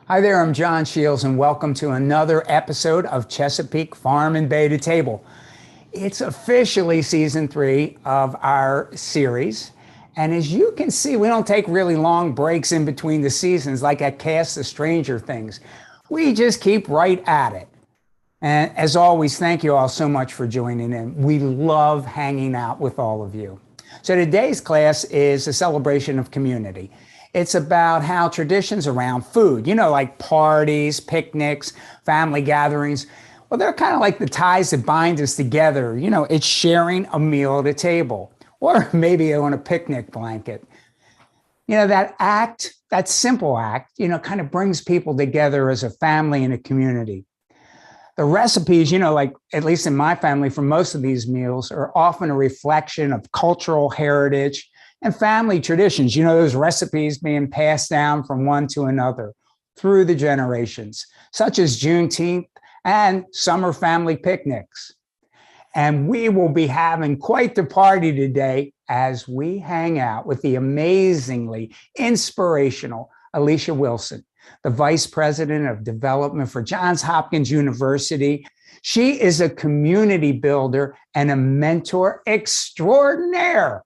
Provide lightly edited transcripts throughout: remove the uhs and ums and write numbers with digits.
Hi there, I'm John Shields, and welcome to another episode of Chesapeake Farm and Bay to Table. It's officially season 3 of our series, and as you can see, we don't take really long breaks in between the seasons like at Cast of Stranger Things. We just keep right at it. And as always, thank you all so much for joining in. We love hanging out with all of you. So today's class is a celebration of community. It's about how traditions around food, like parties, picnics, family gatherings, well, they're kind of like the ties that bind us together. It's sharing a meal at a table or maybe on a picnic blanket. That simple act, kind of brings people together as a family and a community. The recipes, like at least in my family, for most of these meals are often a reflection of cultural heritage and family traditions, those recipes being passed down from one to another through the generations, such as Juneteenth and summer family picnics. And we will be having quite the party today as we hang out with the amazingly inspirational Alicia Wilson, the Vice President of Development for Johns Hopkins University. She is a community builder and a mentor extraordinaire.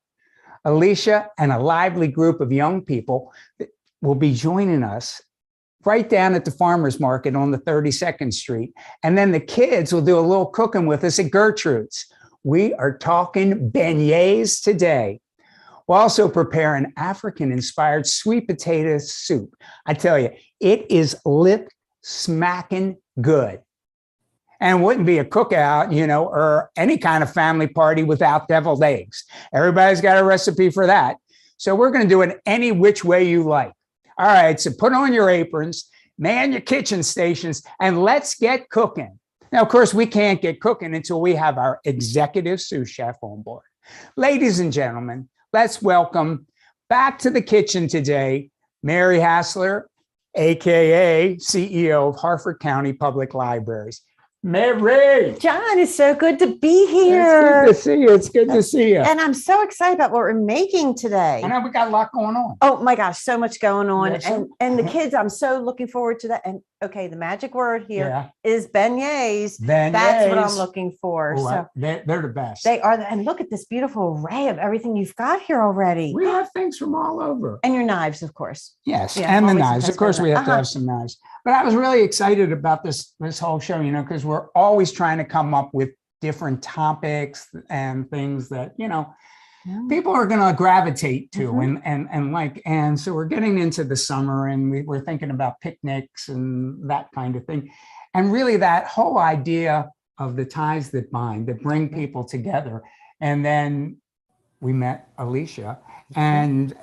Alicia and a lively group of young people will be joining us right down at the farmer's market on the 32nd Street. And then the kids will do a little cooking with us at Gertrude's. We are talking beignets today. We'll also prepare an African-inspired sweet potato soup. I tell you, it is lip-smacking good. And wouldn't be a cookout, or any kind of family party without deviled eggs. Everybody's got a recipe for that. So we're going to do it any which way you like. All right, so put on your aprons, man your kitchen stations, and let's get cooking. Now, of course, we can't get cooking until we have our executive sous chef on board. Ladies and gentlemen, let's welcome back to the kitchen today, Mary Hastler, AKA CEO of Harford County Public Libraries. Mary! John, it's so good to be here. It's good to see you. It's good to see you. And I'm so excited about what we're making today. I know we got a lot going on. Oh my gosh, so much going on. Yes, and the kids, I'm so looking forward to that. And okay, the magic word here is beignets. Beignets. That's what I'm looking for. Oh, so they're the best. They are. And look at this beautiful array of everything you've got here already. We have things from all over. And your knives, of course. Yes, and the knives. Of course, we have to have some knives. But I was really excited about this whole show, because we're always trying to come up with different topics and things that, people are going to gravitate to and like. And so we're getting into the summer and we're thinking about picnics and that kind of thing. And really that whole idea of the ties that bind, that bring people together. And then we met Alicia and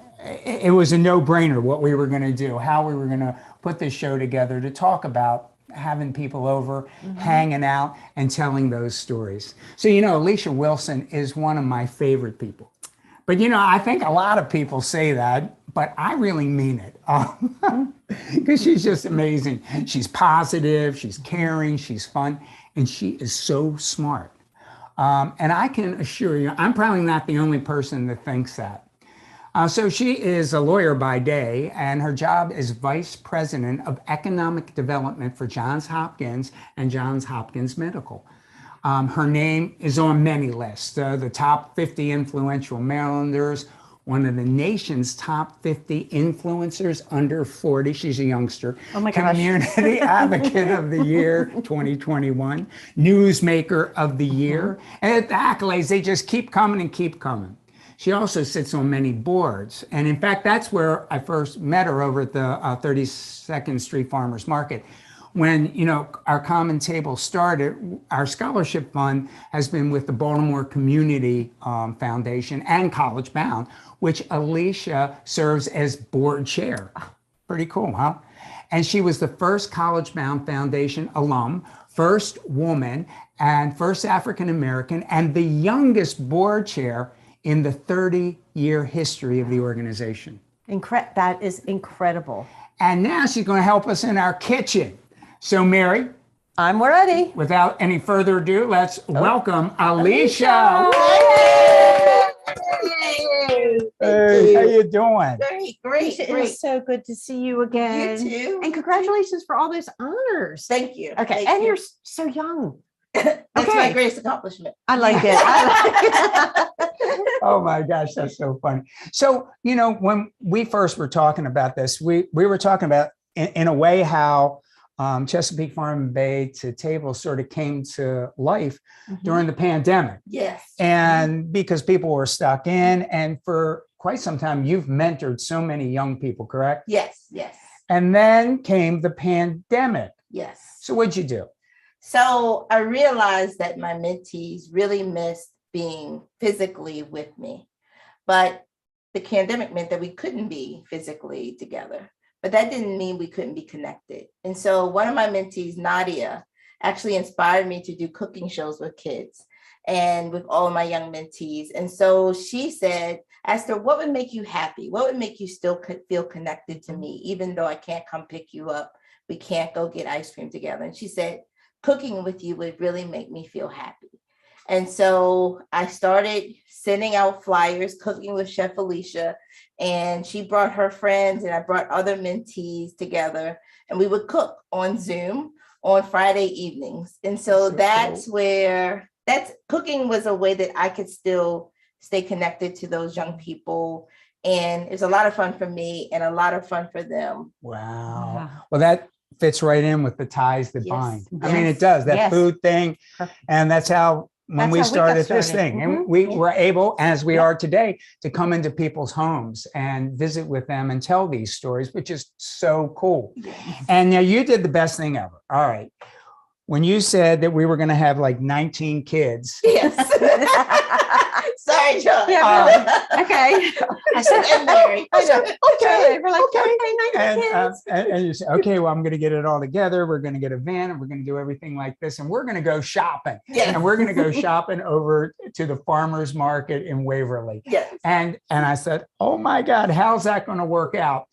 it was a no-brainer what we were going to do, how we were going to put this show together to talk about having people over, hanging out, and telling those stories. So, Alicia Wilson is one of my favorite people. But, I think a lot of people say that, but I really mean it. Because she's just amazing. She's positive, she's caring, she's fun, and she is so smart. And I can assure you, I'm probably not the only person that thinks that. So she is a lawyer by day, and her job is Vice President of Economic Development for Johns Hopkins and Johns Hopkins Medical. Her name is on many lists, the top 50 influential Marylanders, one of the nation's top 50 influencers under 40. She's a youngster. Oh my gosh. Community Advocate of the Year 2021, Newsmaker of the Year. And the accolades, they just keep coming and keep coming. She also sits on many boards. And in fact, that's where I first met her over at the 32nd Street Farmers Market. When, our common table started, our scholarship fund has been with the Baltimore Community Foundation and College Bound, which Alicia serves as board chair. Pretty cool, huh? And she was the first College Bound Foundation alum, first woman, and first African-American, and the youngest board chair in the 30-year history of the organization. That is incredible. And now she's going to help us in our kitchen. So, Mary, I'm ready. Without any further ado, let's welcome Alicia. Alicia. you. Hey, how you doing? Great. It is so good to see you again. You too. And congratulations for all those honors. Thank you. Okay. Thank And you. you're so young. That's Okay. my greatest accomplishment. I like it. I like it. Oh my gosh, that's so funny. So, when we first were talking about this, we were talking about in a way how Chesapeake Farm and Bay to Table sort of came to life during the pandemic. Yes. And because people were stuck in, and for quite some time, you've mentored so many young people, correct? Yes. And then came the pandemic. Yes. So what'd you do? So I realized that my mentees really missed being physically with me, but the pandemic meant that we couldn't be physically together, but that didn't mean we couldn't be connected. And so one of my mentees, Nadia, actually inspired me to do cooking shows with kids and with all of my young mentees. And so she said, asked her, what would make you happy? What would make you still feel connected to me, even though I can't come pick you up? We can't go get ice cream together. And she said, cooking with you would really make me feel happy. And so I started sending out flyers, cooking with Chef Alicia, and she brought her friends and I brought other mentees together, and we would cook on Zoom on Friday evenings. And so that's where cooking was a way that I could still stay connected to those young people. And it was a lot of fun for me and a lot of fun for them. Wow. Well, that fits right in with the ties that Yes. bind. I mean, it does, that food thing. And that's how, when we started this thing, and we were able, as we are today, to come into people's homes and visit with them and tell these stories, which is so cool. And now you did the best thing ever. All right. When you said that we were going to have like 19 kids. Yes. Sorry, John. Okay. I said, and Mary. I know. Okay. We're like, okay, And you say, okay, well, I'm going to get it all together. We're going to get a van and we're going to do everything like this. And we're going to go shopping. Yes. And we're going to go shopping over to the farmer's market in Waverly. Yes. And I said, oh my God, how's that going to work out?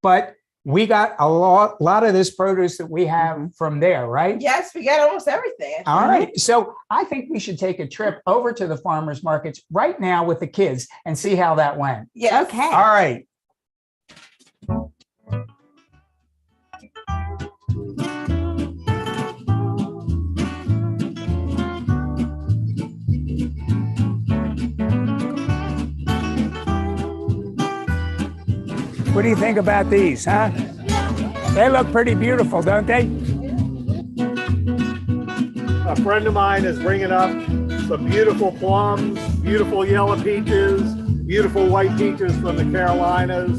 But we got a lot of this produce that we have from there, right? Yes, we got almost everything. All right. So I think we should take a trip over to the farmers markets right now with the kids and see how that went. Yes. Okay. All right. What do you think about these, huh? They look pretty beautiful, don't they? A friend of mine is bringing up some beautiful plums, beautiful yellow peaches, beautiful white peaches from the Carolinas.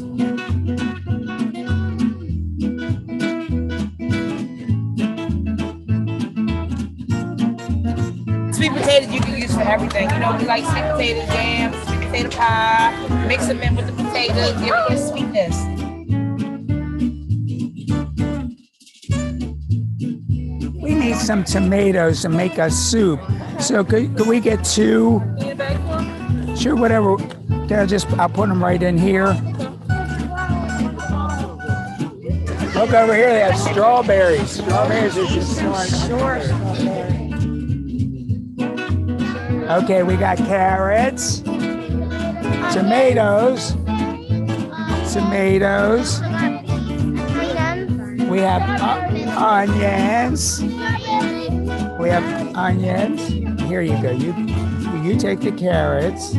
Sweet potatoes you can use for everything. You know, we like sweet potato jam, sweet potato pie, mix them in with the potatoes, give it your sweetness. We need some tomatoes to make us soup. So could we get two? Sure, whatever. I'll put them right in here. Look over here, they have strawberries. Strawberries are just short. Okay, we got carrots, tomatoes, we have onions. We have onions. Here you go. You take the carrots.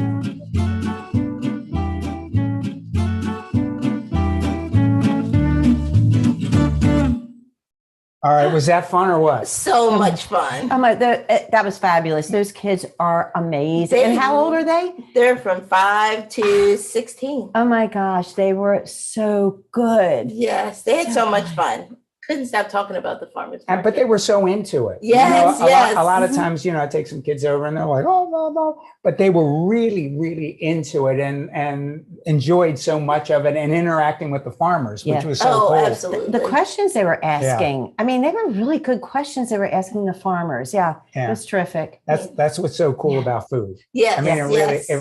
All right, was that fun or what? So much fun. That was fabulous. Those kids are amazing. And how old are they? They're from 5 to 16. Oh my gosh, they were so good. Yes, they had so much fun. Couldn't stop talking about the farmers market. But they were so into it. Yes, yes. A lot of times, I take some kids over and they're like, oh, blah, blah. But they were really, really into it and enjoyed so much of it and interacting with the farmers, which was so cool. Absolutely. The questions they were asking, I mean, they were really good questions they were asking the farmers. Yeah. It was terrific. That's what's so cool about food. Yeah, I mean, it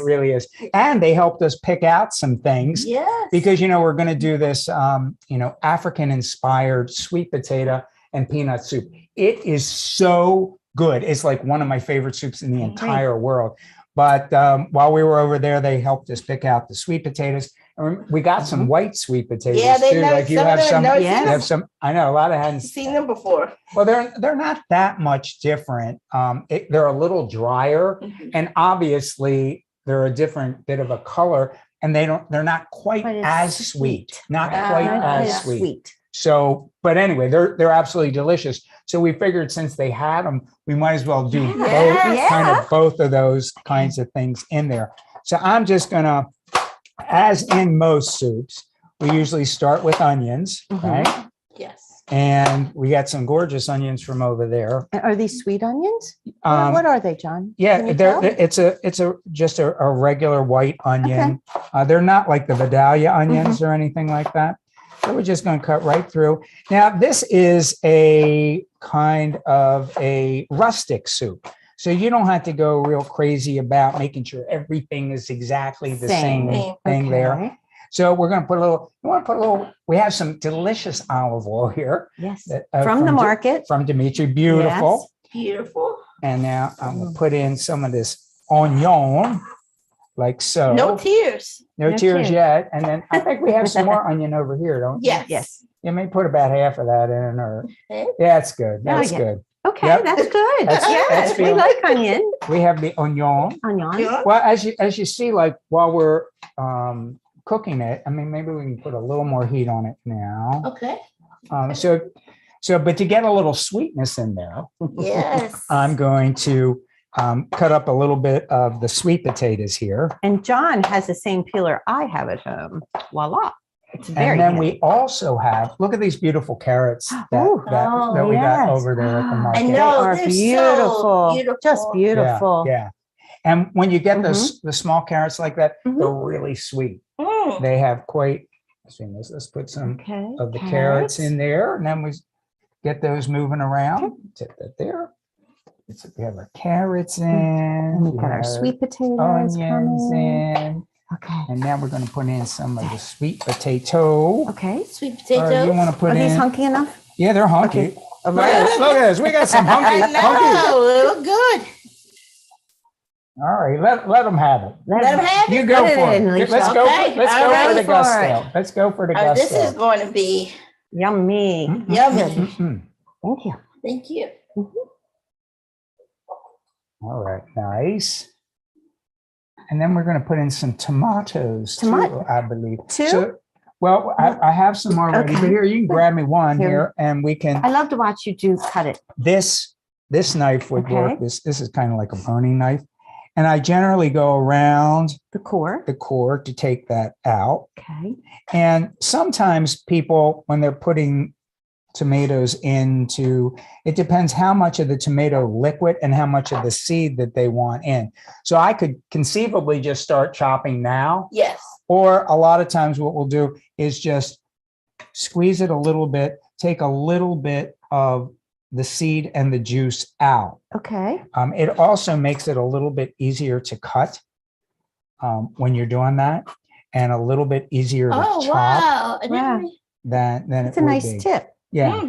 really is. And they helped us pick out some things. Yes. Because, we're going to do this, African inspired sweet potato and peanut soup. It is so good. It's like one of my favorite soups in the entire world. But while we were over there, they helped us pick out the sweet potatoes. And we got some white sweet potatoes Yeah, they too. know Like you some have of them. some, No, you have some. I know a lot of hadn't seen them before. Well, they're not that much different. They're a little drier, and obviously they're a different bit of a color, and they're not quite as sweet. Not quite as sweet. So, but anyway, they're absolutely delicious. So we figured since they had them, we might as well do both of those kinds of things in there. So I'm just gonna, as in most soups, we usually start with onions, right? Yes. And we got some gorgeous onions from over there. Are these sweet onions? What are they, John? Yeah, it's just a regular white onion. They're not like the Vidalia onions or anything like that. So we're just going to cut right through. Now, this is a kind of a rustic soup. So you don't have to go real crazy about making sure everything is exactly the same thing there. So we're going to put a little, we have some delicious olive oil here. Yes. From the market. From Dimitri. Beautiful. Yes. Beautiful. And now I'm going to put in some of this onion, like so. No tears. No tears yet. And then I think we have some more onion over here, don't we? Yes. You may put about half of that in, or that's good. That's good. Okay, that's good. Yes, we like onion. We have the onion. Well, as you see, like while we're cooking it, I mean, maybe we can put a little more heat on it now. Okay. But to get a little sweetness in there, yes, I'm going to cut up a little bit of the sweet potatoes here. And John has the same peeler I have at home. Voila. It's very and then handy. we also have, look at these beautiful carrots that we got over there at the market. I know, they're beautiful. So beautiful. Just beautiful. Yeah. And when you get the small carrots like that, they're really sweet. They have quite, let's put some of the carrots in there, and then we get those moving around. Tip that there. So we have our carrots in. And we've got our sweet potatoes, onions in. Okay. And now we're going to put in some of the sweet potato. Okay. Sweet potatoes. Or you want to put Are in? these hunky enough? Yeah, they're hunky. Okay. Look at this. We got some hunky. I know. They look good. All right, let them have it. Let them have it. You go for it. Alicia. Let's go for the gusto. It. Let's go for the gusto. This is going to be yummy. yummy. Thank you. Thank you. All right, nice. And then we're going to put in some tomatoes too, I believe. So, well, I have some already, but here, you can grab me one here and we can. I love to watch you cut it. This knife would work. This is kind of like a boning knife. And I generally go around the core to take that out. Okay. And sometimes people, when they're putting tomatoes into, it depends how much of the tomato liquid and how much of the seed that they want in. So I could conceivably just start chopping now. Yes. Or a lot of times what we'll do is just squeeze it a little bit, take a little bit of the seed and the juice out. Okay. It also makes it a little bit easier to cut when you're doing that, and a little bit easier to chop than it's a nice tip. Yeah,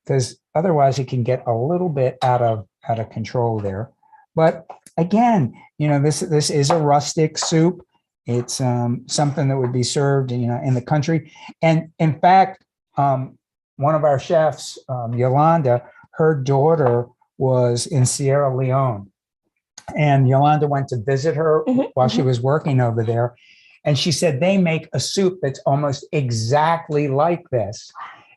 because otherwise it can get a little bit out of control there. But again, this is a rustic soup. It's something that would be served, in the country. And in fact, one of our chefs, Yolanda, her daughter was in Sierra Leone, and Yolanda went to visit her while she was working over there. And she said they make a soup that's almost exactly like this,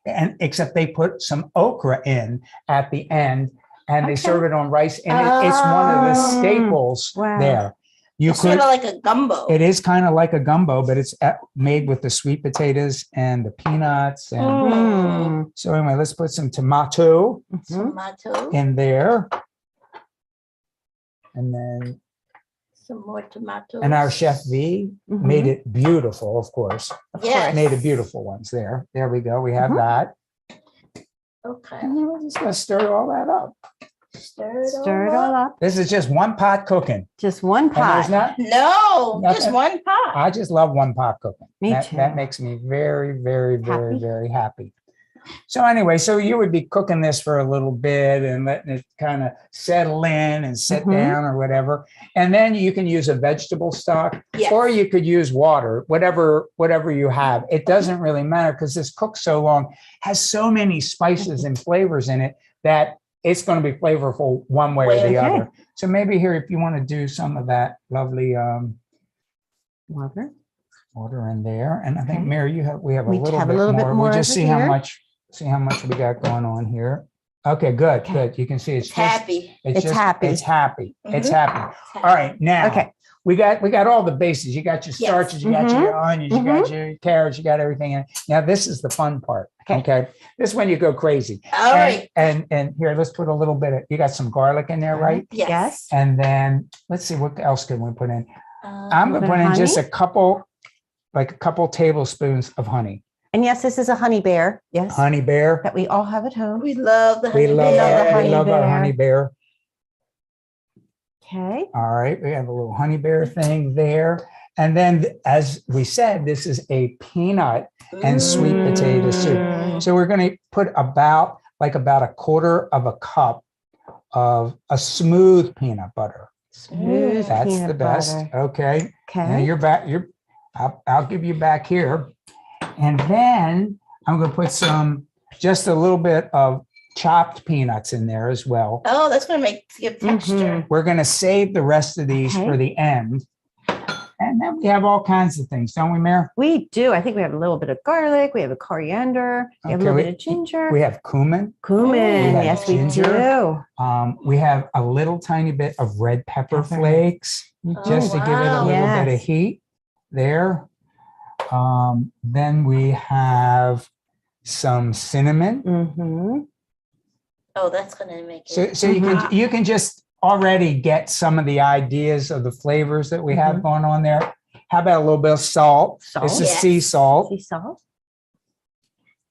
and except they put some okra in at the end, and they serve it on rice. And it's one of the staples there. It's sort of like a gumbo. It is kind of like a gumbo, but it's made with the sweet potatoes and the peanuts. And so anyway, let's put some tomato in there. And then some more tomatoes. And our chef V made it beautiful, of course. Yes. Made it beautiful ones there. There we go. We have that. Okay. And then we're just going to stir all that up. Stir it all up. This is just one pot cooking. Just one pot. Just one pot. I just love one pot cooking. Me too. That makes me very, very, very, very happy. So anyway, so you would be cooking this for a little bit and letting it kind of settle in and sit down or whatever. And then you can use a vegetable stock or you could use water, whatever you have. It doesn't really matter because this cooks so long, has so many spices and flavors in it that it's going to be flavorful one way or the other. So maybe here, if you want to do some of that lovely water in there. And I think Mary, we have a little bit more. We'll just see how much we got going on here. Okay, good. You can see it's happy. It's happy. All right, now we got all the bases. You got your starches, you got your onions, you got your carrots, you got everything in. Now this is the fun part. Okay. This is when you go crazy. All right. And here, let's put a little bit of, you got some garlic in there, right? Yes. And then let's see, what else can we put in? I'm going to put in just a couple tablespoons of honey. And yes, this is a honey bear. Yes. Honey bear. That we all have at home. We love the honey bear. We love our honey bear. Okay. All right. We have a little honey bear thing there. And then, as we said, this is a peanut and sweet potato soup. So we're going to put about a quarter of a cup of a smooth peanut butter. That's the best. Okay. Now you're back. I'll give you back here. And then I'm going to put just a little bit of chopped peanuts in there as well. Oh, that's going to give texture. We're going to save the rest of these for the end. And then we have all kinds of things, don't we, Mary? We do. I think we have a little bit of garlic. We have a coriander. We have a little bit of ginger. We have cumin. Yes, ginger. We do. We have a little tiny bit of red pepper flakes just to give it a little bit of heat there. Then we have some cinnamon. Oh, that's going to make it. So you can just already get some of the ideas of the flavors that we have going on there. How about a little bit of salt? This is sea salt. Sea salt.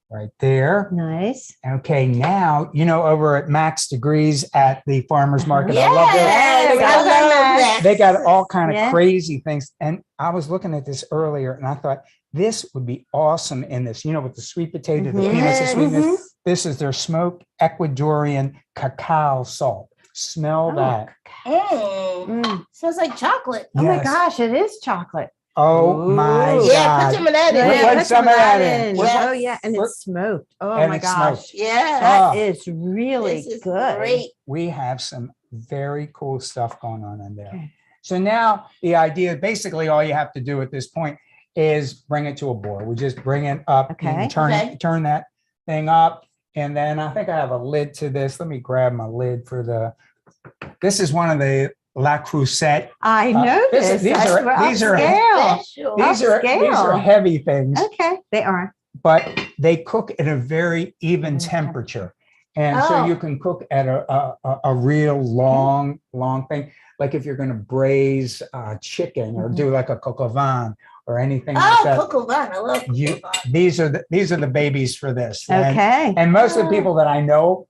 Right there. Nice. Okay, now, over at Max Degrees at the farmer's market. Yes, I love they got all kind of crazy things. And I was looking at this earlier and I thought this would be awesome in this, with the sweet potato, the peanuts, the sweetness. This is their smoked Ecuadorian cacao salt. Smell that. Smells like chocolate. Oh my gosh, it is chocolate. Oh my God. Yeah, put some of that in. Put some of that in. Yes. Oh yeah, and it's smoked. Oh my gosh. Yeah. That is really good. Great. We have some very cool stuff going on in there. Okay. So now the idea, basically all you have to do at this point is bring it to a boil. We just bring it up and turn that thing up. And then I think I have a lid to this. Let me grab my lid this is one of the La Crusette. I know this. These are heavy things. Okay, they are. But they cook at a very even temperature. And so you can cook at a real long thing. Like if you're going to braise chicken or do like a coq au vin or anything like that. Coq au vin. I love coq au vin. These are the babies for this. Okay. And most of the people that I know,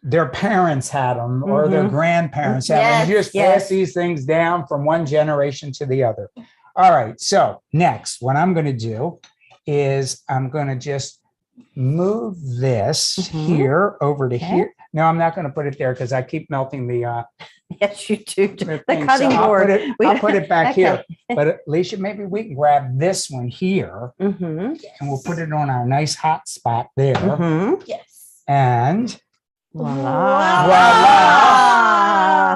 their parents had them or their grandparents had them. You just pass these things down from one generation to the other. All right. So next, what I'm going to do is I'm going to just move this here over to here. No, I'm not going to put it there because I keep melting the. Yes, you do. The cutting board. I'll put it back here. But Alicia, maybe we can grab this one here and we'll put it on our nice hot spot there. Yes. And voila.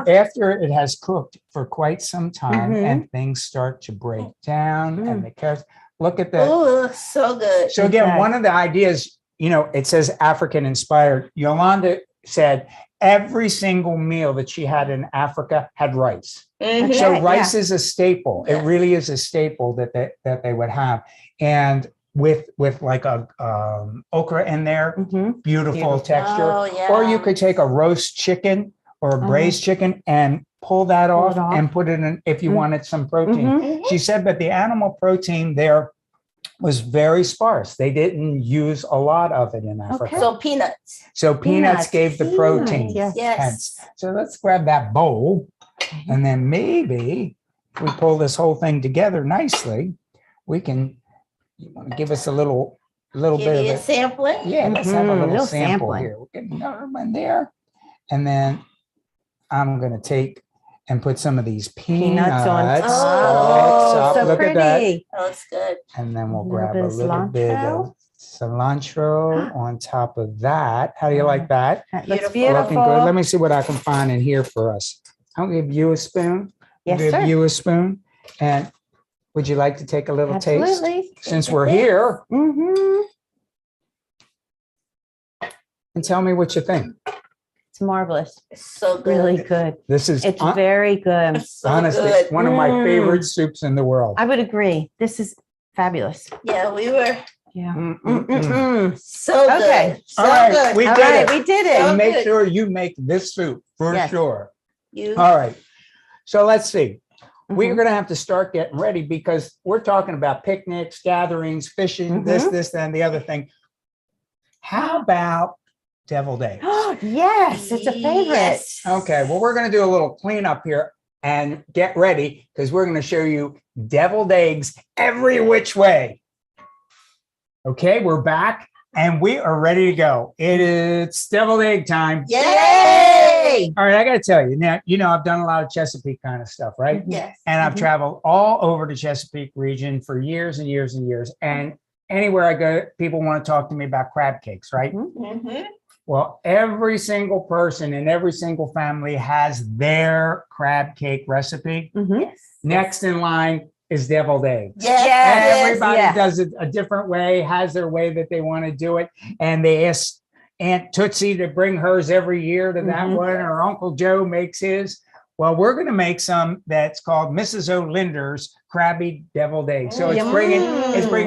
After it has cooked for quite some time and things start to break down and the carrots, look at that. Oh, so good. So again, one of the ideas, it says African inspired. Yolanda said every single meal that she had in Africa had rice. So rice is a staple. It really is a staple that they would have. And with like a okra in there, beautiful texture. Or you could take a roast chicken or a braised chicken and pull that off and put it in if you wanted some protein. She said that the animal protein there was very sparse. They didn't use a lot of it in Africa. So peanuts. So peanuts gave the protein. Yes. So let's grab that bowl and then maybe if we pull this whole thing together nicely, we can give us a little little Give bit you a of it. sampling. Yeah, let's have a little Little sample sampling. here. We'll get another one there. And then I'm going to take and put some of these peanuts on mix top. up. so Look pretty. at that. That looks good. And then we'll A little grab bit a of little bit of cilantro on top of that. How do you like that? That looks Beautiful. Looking good. Let beautiful. me see what I can find in here for us. I'll give you a spoon. Yes, Give sir. you a spoon. And would you like to take a little taste? Absolutely. Since we're here, Mm-hmm. and tell me what you think. It's marvelous. It's so good. Really good. This is It's very good. It's so honestly good. one of my favorite soups in the world. I would agree. This is fabulous. Yeah, we were Yeah. Mm-mm-mm. so good. Okay. So All right, good. we All did right, it. we did So it. And make good. sure you make this soup for Yes. sure. You All right. So let's see. We're Mhm. going to have to start getting ready because we're talking about picnics, gatherings, fishing, this, and the other thing. How about deviled eggs? Yes, it's a favorite. Yes. Okay, well, we're going to do a little cleanup here and get ready because we're going to show you deviled eggs every which way. Okay, we're back and we are ready to go. It's deviled egg time. Yay! All right, I got to tell you now, I've done a lot of Chesapeake kind of stuff, right? Yes. And I've Mhm. traveled all over the Chesapeake region for years and years and years. And anywhere I go, people want to talk to me about crab cakes, right? Mhm. Mhm. Well, every single person in every single family has their crab cake recipe. Mhm. Yes. Next in line is deviled eggs. Yes. Everybody yes. does it a different way, has their way that they want to do it. And they ask Aunt Tootsie to bring hers every year to that Mhm. one, or Uncle Joe makes his. Well, we're going to make some that's called Mrs. O'Linder's Krabby Deviled Eggs. So it's bringing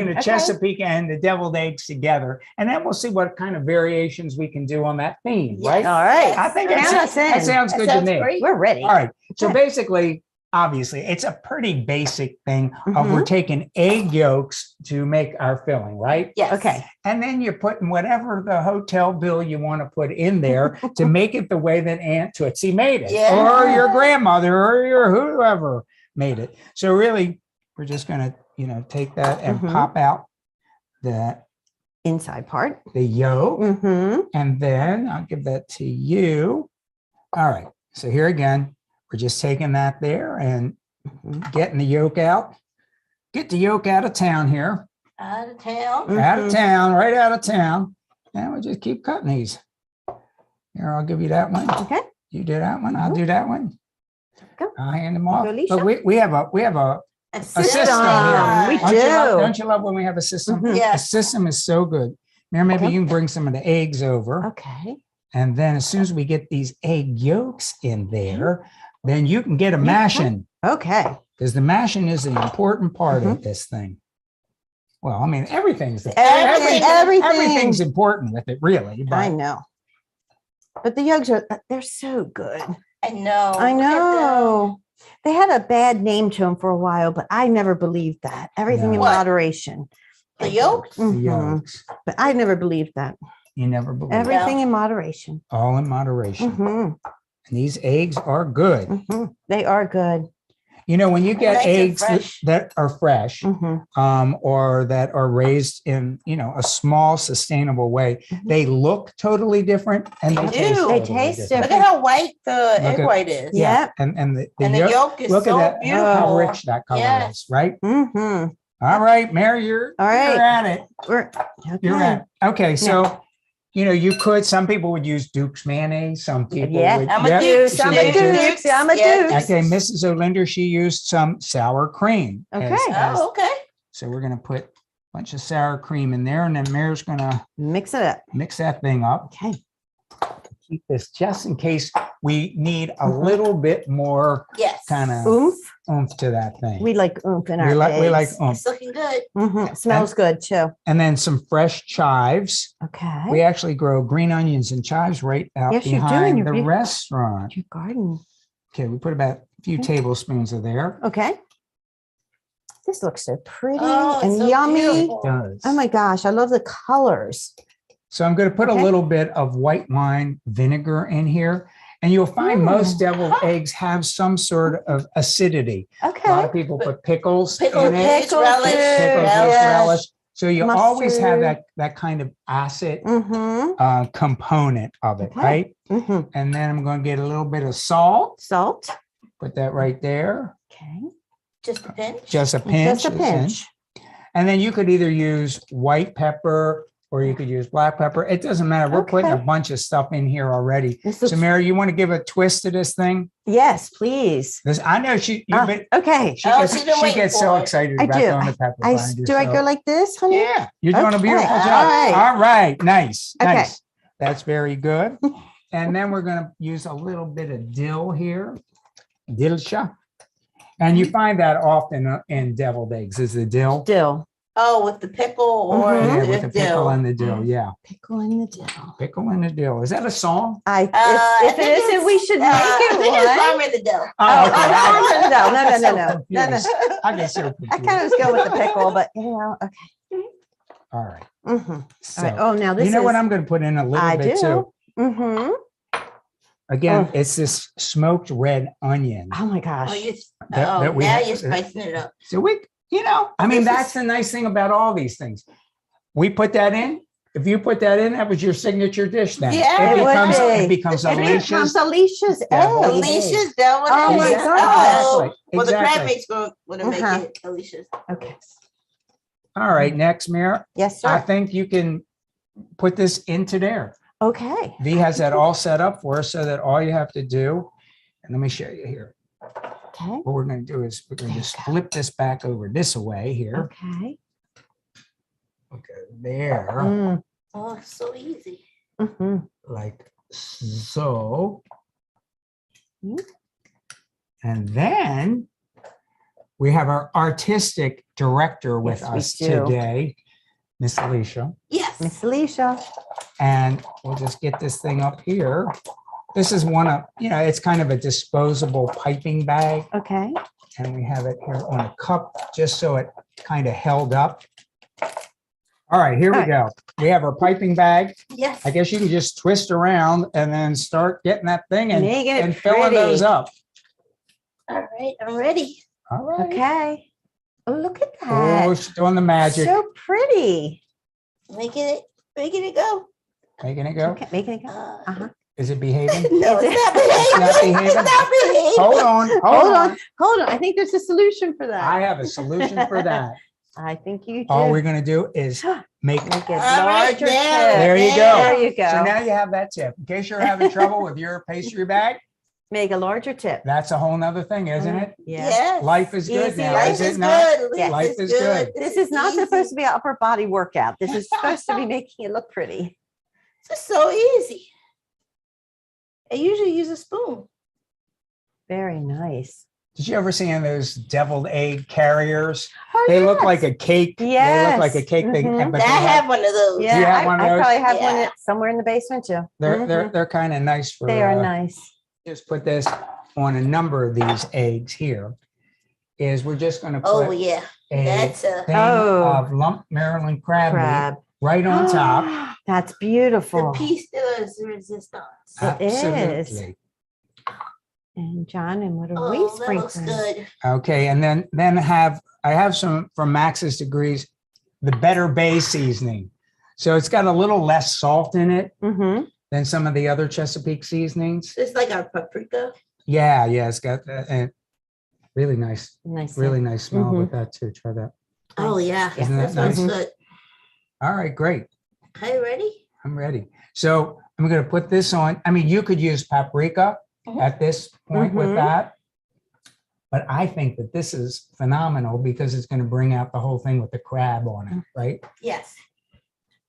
the Okay. Chesapeake and the deviled eggs together. And then we'll see what kind of variations we can do on that theme, right? All right. I think Count that us in. sounds That good to sounds me. great. We're ready. All right. So Okay. basically, obviously, it's a pretty basic thing of Mhm. we're taking egg yolks to make our filling, right? Yes. Okay. And then you're putting whatever the hotel bill you want to put in there to make it the way that Aunt Tootsie made it, Yeah. or your grandmother, or your whoever made it. So really, we're just going to, take that and Mhm. pop out the Inside part. yolk. Mm-hmm. And then I'll give that to you. All right. So here again, we're just taking that there and getting the yolk out. Get the yolk out of town here. Out of town. Out of Mhm. town, right out of town. And we just keep cutting these. Here, I'll give you that one. Okay. You do that one. I'll do that one. Go. I'll hand them off. Go, Alicia. But we have a A system here. We Don't you love- do. Don't you love when we have a system? Mhm. The Yes. system is so good. Now maybe Okay. you can bring some of the eggs over. Okay. And then as soon as we get these egg yolks in there, then you can get a can. mashing, Okay. because the mashing is an important part Mm-hmm. of this thing. Well, I mean, everything's Everything. everything's important with it, really. I But know. But the yolks they're so good. I know. I Look at them. know. They had a bad name to them for a while, but I never believed that. Everything No. in What? moderation. The yolks? the Mhm. yolks, But I never believed that. you never believe. Everything in moderation. All in moderation. Mhm. And these eggs are good. Mhm. They are good. When you get Nice and eggs fresh. that are fresh, Mhm. or that are raised in, a small, sustainable way, Mhm. they look totally different and They they do. taste They totally taste different. Look at how white the egg at- white is. Yeah. And the And the yolk, yolk is look so at that, beautiful. how rich that color Yes. is, right? Mhm. All right, Mary, you're All right. you're at it. We're You're okay. at it. Okay, so some people would use Duke's mayonnaise, some people Yeah. would. I'm a Yep, Duke. she I'm did a too. Duke. I'm a Yes. Duke. Okay, Mrs. O'Linder, she used some sour cream. Okay. Oh, okay. So we're gonna put a bunch of sour cream in there, and then Mary's gonna Mix it up. mix that thing up. Okay. Keep this just in case we need a Mhm. little bit more Yes. kind of Oomph. oomph to that thing. We like oomph in our we like eggs. oomph. It's looking good. Mhm. Smells good too. And then some fresh chives. Okay. We actually grow green onions and chives right out Yes, you do in behind your the beau- restaurant. Your garden. Okay, we put about a few Okay. tablespoons of there. Okay. This looks so pretty Oh, and it's so yummy. beautiful. It does. Oh my gosh, I love the colors. So I'm going to put Okay. a little bit of white wine vinegar in here. And you'll find most deviled eggs have some sort of acidity. A lot Okay. of people put pickles Pickled in it. pickles, relish. too. Pickles with Yes. relish. So you always have Mustard. that kind of acid Mm-hmm. component of it, Okay. right? Mm-hmm. And then I'm going to get a little bit of salt. Salt. Put that right there. Okay. Just a pinch. Just a pinch. Just a pinch. And then you could either use white pepper or you could use black pepper. It doesn't matter. We're putting a Okay. bunch of stuff in here already. This So looks- Mary, you want to give a twist to this thing? Yes, please. This, I know you've been, Okay. she Oh, gets, she's been she waiting gets for so it. excited I about do. throwing the pepper behind her. Do I go So- like this, honey? Yeah, you're doing a Okay. beautiful job. All right. All right, nice, Okay. nice. That's very good. And then we're going to use a little bit of dill here, dilsha. And you find that often in deviled eggs is the dill. Dill. Oh, with the pickle or Mhm. Yeah, the with the pickle dill. and the dill. Yeah, Pickle in the dill. pickle and the dill. Is that a song? If I it think isn't, it's- we should make I think it's it one. Farmer the dill. Oh, okay. No. I get so I confused. kind of go with the pickle, but okay. All right. Mm-hmm. All So, right. Oh, now this you know is. what I'm going to put in a little I bit do. too. Mm-hmm. Again, Oh. it's this smoked red onion. Oh my gosh. Oh, you, That we now have- you're spicing it up. So I mean, This that's is- the nice thing about all these things. We put that in. If you put that in, that was your signature dish then. Yeah, it would it be. becomes It becomes Alicia's. Alicia's Devil egg. Alicia's devil. Oh my eggs. gosh. Oh, well, the crab Exactly. mix going to make Uh-huh. it Alicia's. Okay. All right, next, Mayor. Yes, I sir. think you can put this into there. Okay. V has that all set up for us so that all you have to do, and let me show you here. Okay. What we're going to do is we're going to There just you go. flip this back over this way here. Okay. Okay, there, Mm, Oh, so easy. mhm. like so. Mm. And then we have our artistic director with Yes, we us do. today, Miss Alicia. Yes. Miss Alicia. And we'll just get this thing up here. This is one of, it's kind of a disposable piping bag. Okay. And we have it here on a cup, just so it kind of held up. All right, here we All go. We have our piping bag. Yes. I guess you can just twist around and then start getting that thing and, Making it and filling pretty. those up. All right, I'm ready. All right. Okay. Oh, look at Oh, that. she's doing the magic. So pretty. Making it go. Making it go. Okay, making it go. Uh, Uh-huh. Is it behaving? No, Is it's it- not behaving. not behaving? It's not behaving. Hold on. Hold on. Hold on. I think there's a solution for that. I have a solution for that. I think you do. All we're going to do is make. Make it All right, larger there- tip. There you go. There you So go. now you have that tip. In case you're having trouble with your pastry bag, Make a larger tip. that's a whole nother thing, isn't it? Yeah. Yes. Life is good Easy. now, Life is is it not? good. Yes. Life is good. This is not supposed to be an upper body workout. This is supposed to be making it look pretty. It's so easy. I usually use a spoon. Very nice. Did you ever see any of those deviled egg carriers? Oh, They look yes. like a cake. They Yes. look like a cake thing. Mhm. But I they have one of those. Yeah, you have one of I those? probably have one Yeah. somewhere in the basement too. they're Mhm. kind of nice for. They are nice. Just put this on a number of these eggs here. Is we're just going to Oh put yeah, a that's a thing Oh. of lump Maryland crab, meat Crab. right on top. That's the beautiful. piece de resistance. It is. Absolutely. And John, and what are we Oh, that looks sprinkling? good. Okay, and then I have some from Max's Degrees, the Better Bay seasoning. So it's got a little less salt in it Mm-hmm. than some of the other Chesapeake seasonings. It's like our paprika. Yeah, it's got that and really nice Nice. smell with that too. Try that. Oh yeah, Isn't that that sounds nice? good. All right, great. Okay, ready? I'm ready. So I'm going to put this on. I mean, you could use paprika Mhm. at this point with Mhm. that. But I think that this is phenomenal because it's going to bring out the whole thing with the crab on it, right? Yes.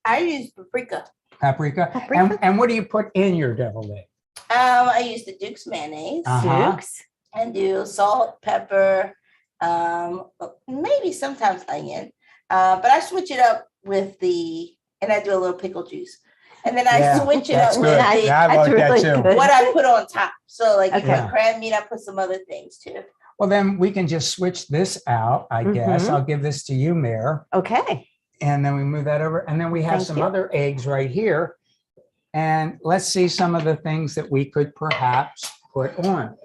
I use paprika. Paprika. Paprika? And what do you put in your deviled egg? I use the Duke's mayonnaise Uh-huh. Dukes. and do salt, pepper, maybe sometimes onion. But I switch it up with and I do a little pickle juice. And then I Yeah, switch it that's up good. with the, Yeah, I like that too. good. what I put on top. So like Okay. the crab meat, I put some other things too. Well, then we can just switch this out, I guess. Mhm. I'll give this to you, Mayor. Okay. And then we move that over. And then we have Thank some you. other eggs right here. And let's see some of the things that we could perhaps put on.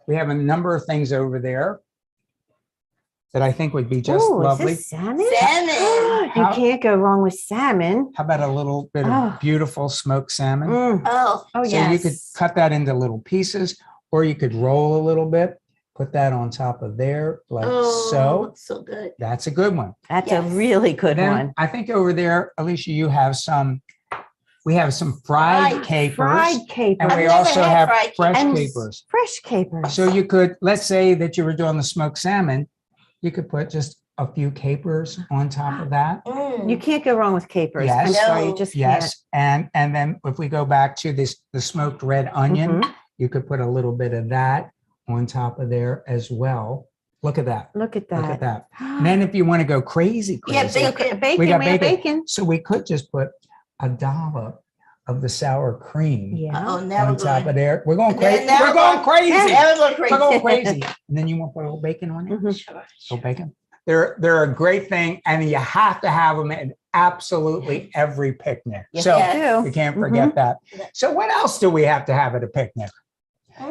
We have a number of things over there. that I think would be just Ooh, lovely. is this salmon? Salmon. You can't go wrong with salmon. How about a little bit of beautiful smoked salmon? Oh, Oh, So yes. you could cut that into little pieces, or you could roll a little bit, put that on top of there, like so. looks so good. That's a good one. That's Yes. a really good Then one. I think over there, Alicia, you have some. We have some fried capers, Fried capers. and we I've never also had have fried fresh And capers. fresh capers. So you could, let's say that you were doing the smoked salmon, you could put just a few capers on top of that. You can't go wrong with capers. I'm Yes. sorry, you No. just can't. Yes, and then if we go back to the smoked red onion, Mhm. you could put a little bit of that on top of there as well. Look at that. Look at Look at that. that. And then if you want to go crazy, Yeah, crazy, bacon. Bacon. We got We have bacon. bacon. so we could just put a dollop of the sour cream Yeah. Oh, now on we're top going. of there. We're going crazy. Now We're going crazy. Now we're going We're going crazy. crazy. And then you want to put a little bacon on it? Mhm. Sure. Little bacon. They're a great thing, and you have to have them at absolutely every picnic. Yes, So you do. we can't forget that. So what else do we have to have at a picnic?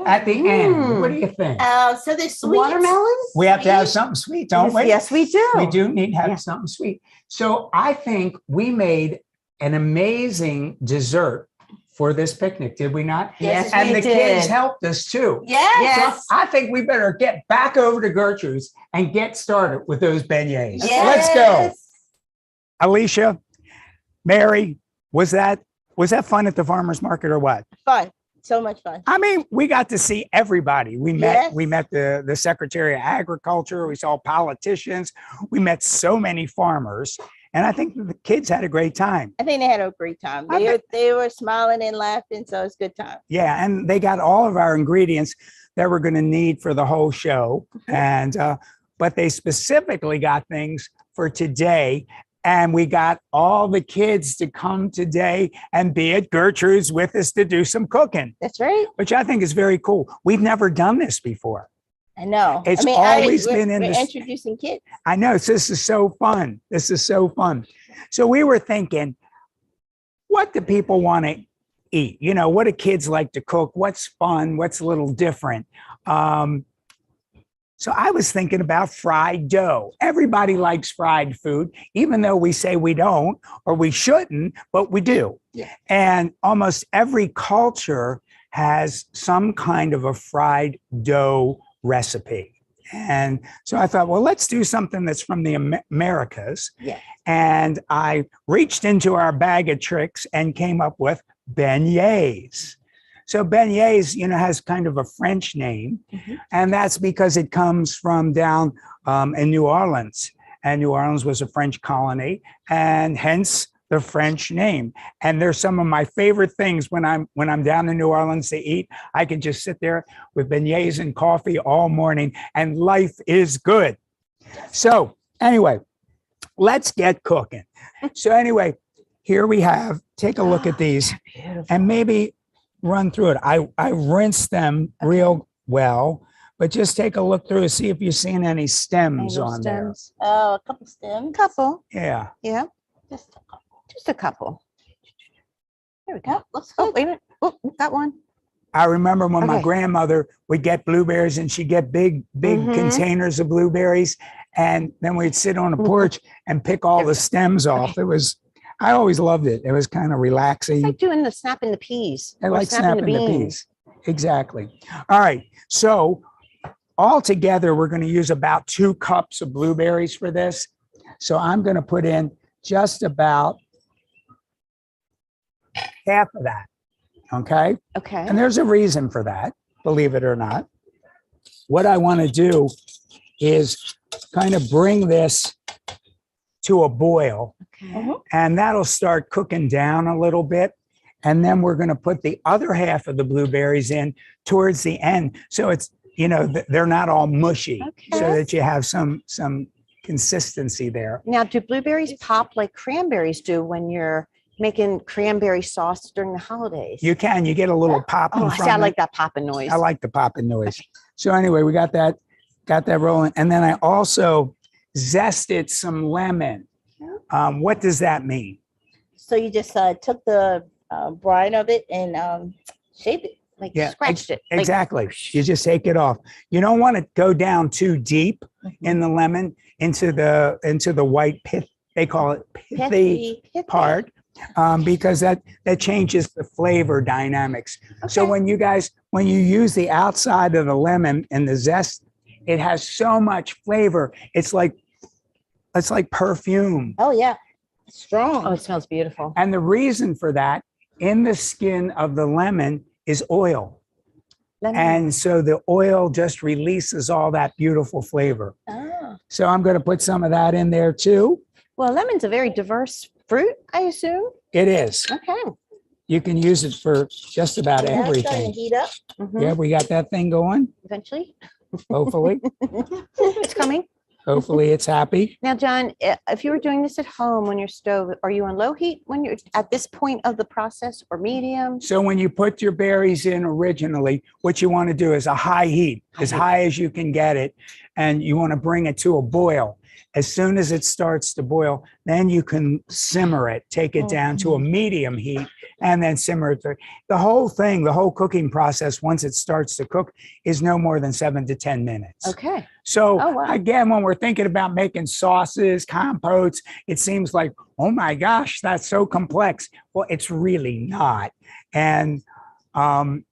At the end, what do you think? So there's sweets. Watermelons? We have to have sweet. something sweet, don't we? Yes, we do. We do need to have Yeah. something sweet. So I think we made an amazing dessert for this picnic, did we not? Yes, And we the did. kids helped us too. Yes. So I think we better get back over to Gertrude's and get started with those beignets. Yes. Let's go. Alicia, Mary, was that fun at the farmer's market or what? Fun. So much fun. I mean, we got to see everybody. We Yes. met the Secretary of Agriculture. We saw politicians. We met so many farmers. And I think the kids had a great time. I think they had a great time. I They were smiling and laughing, so it's a good time. Yeah, and they got all of our ingredients that we're going to need for the whole show. And but they specifically got things for today. And we got all the kids to come today and be at Gertrude's with us to do some cooking, That's right. which I think is very cool. We've never done this before. I know. It's I mean, always we're- been in we're this- introducing kids. I know, this is so fun. This is so fun. So we were thinking, what do people want to eat? You know, what do kids like to cook? What's fun? What's a little different? So I was thinking about fried dough. Everybody likes fried food, even though we say we don't or we shouldn't, but we do. Yeah. And almost every culture has some kind of a fried dough recipe. And so I thought, well, let's do something that's from the Americas. Yeah. And I reached into our bag of tricks and came up with beignets. So beignets, you know, has kind of a French name, and that's because it comes from down in New Orleans. And New Orleans was a French colony, and hence the French name. And they're some of my favorite things when I'm down in New Orleans to eat. I can just sit there with beignets and coffee all morning, and life is good. So anyway, let's get cooking. So anyway, here we have, take a look at these and maybe run through it. I rinsed them real well, but just take a look through and see if you've seen any stems on stems. Oh, a couple stems. Couple. there. Yeah. Yeah. Just a couple. Just a couple. There we go. Yep, looks Oh, good. wait a minute. Oh, got one. I remember when my Okay. grandmother would get blueberries and she'd get big Mhm. containers of blueberries. And then we'd sit on the porch and pick all the stems off. I always loved it. It was kind of It's relaxing. like doing the snapping the peas. I or like snapping the beans. peas. Exactly. All right. So all together, we're going to use about 2 cups of blueberries for this. So I'm going to put in just about half of that. Okay. Okay. And there's a reason for that, believe it or not. What I want to do is kind of bring this to a boil, Okay. and that'll start cooking down a little bit. And then we're going to put the other half of the blueberries in towards the end. So it's, you know, they're not all mushy, so Okay. that you have some consistency there. Now, do blueberries pop like cranberries do when you're making cranberry sauce during the holidays? You get a little popping Oh, I from see, I it. like that popping noise. I like the popping noise. So anyway, we got that rolling. And then I also zested some lemon. What does that mean? So you just took the brine of it and shaved it. like Yeah, scratched it. Like, Exactly. You just take it off. You don't want to go down too deep Mhm. in the lemon into the white pith. They call it pithy part, because that changes the flavor dynamics. So Okay. when you use the outside of the lemon and the zest, it has so much flavor. It's like perfume. Oh yeah. Strong. Oh, it smells beautiful. And the reason for that, in the skin of the lemon is oil. Lemon. And so the oil just releases all that beautiful flavor. Oh. So I'm going to put some of that in there too. Well, lemon's a very diverse fruit, I assume. It is. Okay. You can use it for just about Now it's starting to everything. heat up. Mhm. Yeah, we got that thing going. Eventually, Hopefully, it's coming. hopefully it's happy. Now, John, if you were doing this at home on your stove, are you on low heat when you're at this point of the process, or medium? So when you put your berries in originally, what you want to do is a high heat, as high as you can get it, and you want to bring it to a boil. As soon as it starts to boil, then you can simmer it, take it down to a medium heat, and then simmer it. The whole thing, the whole cooking process, once it starts to cook, is no more than 7 to 10 minutes. Okay. So Oh, wow. again, when we're thinking about making sauces, compotes, it seems like, oh my gosh, that's so complex. Well, it's really not. And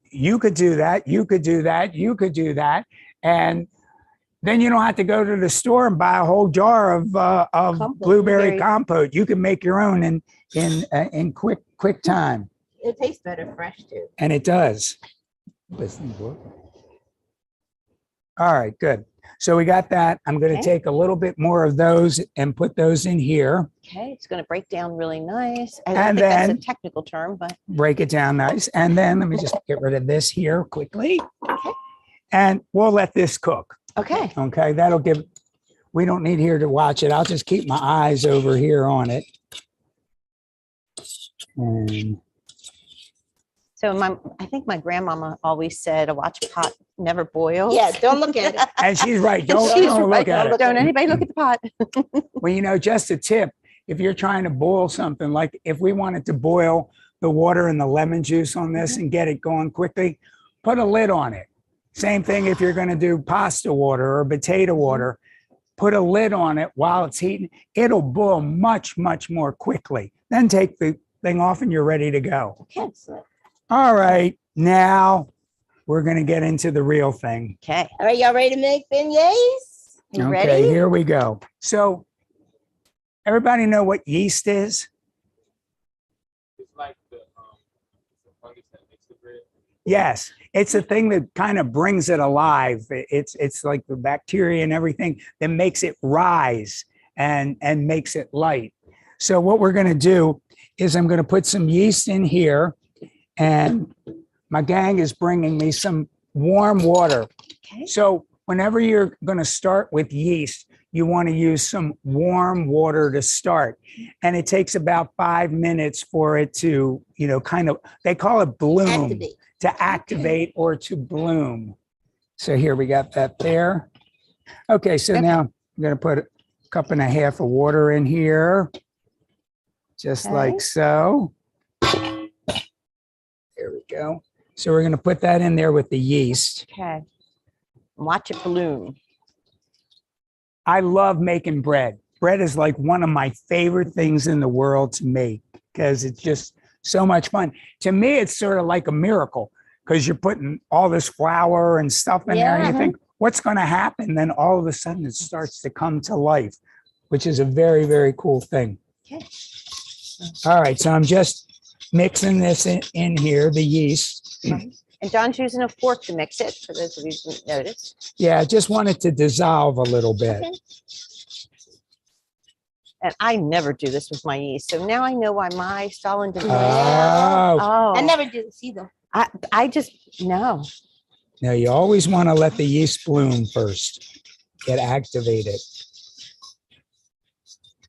you could do that. You could do that. You could do that. And then you don't have to go to the store and buy a whole jar of Compote. blueberry compote. You can make your own in quick time, It tastes better fresh too. and it does. Listen, look. All right, good. So we got that. I'm going to Okay. take a little bit more of those and put those in here. Okay. It's going to break down really nice. I And think that's then- a technical term, but Break it down nice, and then let me just get rid of this here quickly, okay. and we'll let this cook. Okay. Okay, that'll give. We don't need here to watch it. I'll just keep my eyes over here on it. And So I think my grandmama always said a watch pot never boils. Yeah, don't look at it. And she's right. Don't She's look right. at it. Don't anybody look at the pot. Well, just a tip. If you're trying to boil something, like if we wanted to boil the water and the lemon juice on this and get it going quickly, put a lid on it. Same thing if you're going to do pasta water or potato water. Put a lid on it while it's heating. It'll boil much, much more quickly. Then take the thing off and you're ready to go. Okay. All right. Now we're going to get into the real thing. Okay. All right, y'all ready to make beignets? You Okay, ready? here we go. So everybody know what yeast is? It's like the fungus that makes the bread. Yes, it's a thing that kind of brings it alive. It's like the bacteria and everything that makes it rise and makes it light. So what we're going to do is I'm going to put some yeast in here, and my gang is bringing me some warm water. Okay. So whenever you're going to start with yeast, you want to use some warm water to start. And it takes about 5 minutes for it to, kind of, they call it bloom. Activate. To activate or to bloom. So here we got that there. Okay, so now I'm going to put a cup and a half of water in here, just Okay. like so. There we go. So we're going to put that in there with the yeast. Okay. Watch it bloom. I love making bread. Bread is like one of my favorite things in the world to make because it's just so much fun. To me, it's sort of like a miracle because you're putting all this flour and stuff in there, and you think, what's going to happen? Then all of a sudden it starts to come to life, which is a very, very cool thing. Okay. All right, so I'm just mixing this in here, the yeast. And John's using a fork to mix it, for those of you who didn't notice. Yeah, I just want it to dissolve a little bit. Okay. And I never do this with my yeast. So now I know why my Stalin didn't. Oh, Oh, I never do this either. I just, no. now you always want to let the yeast bloom first, get activated.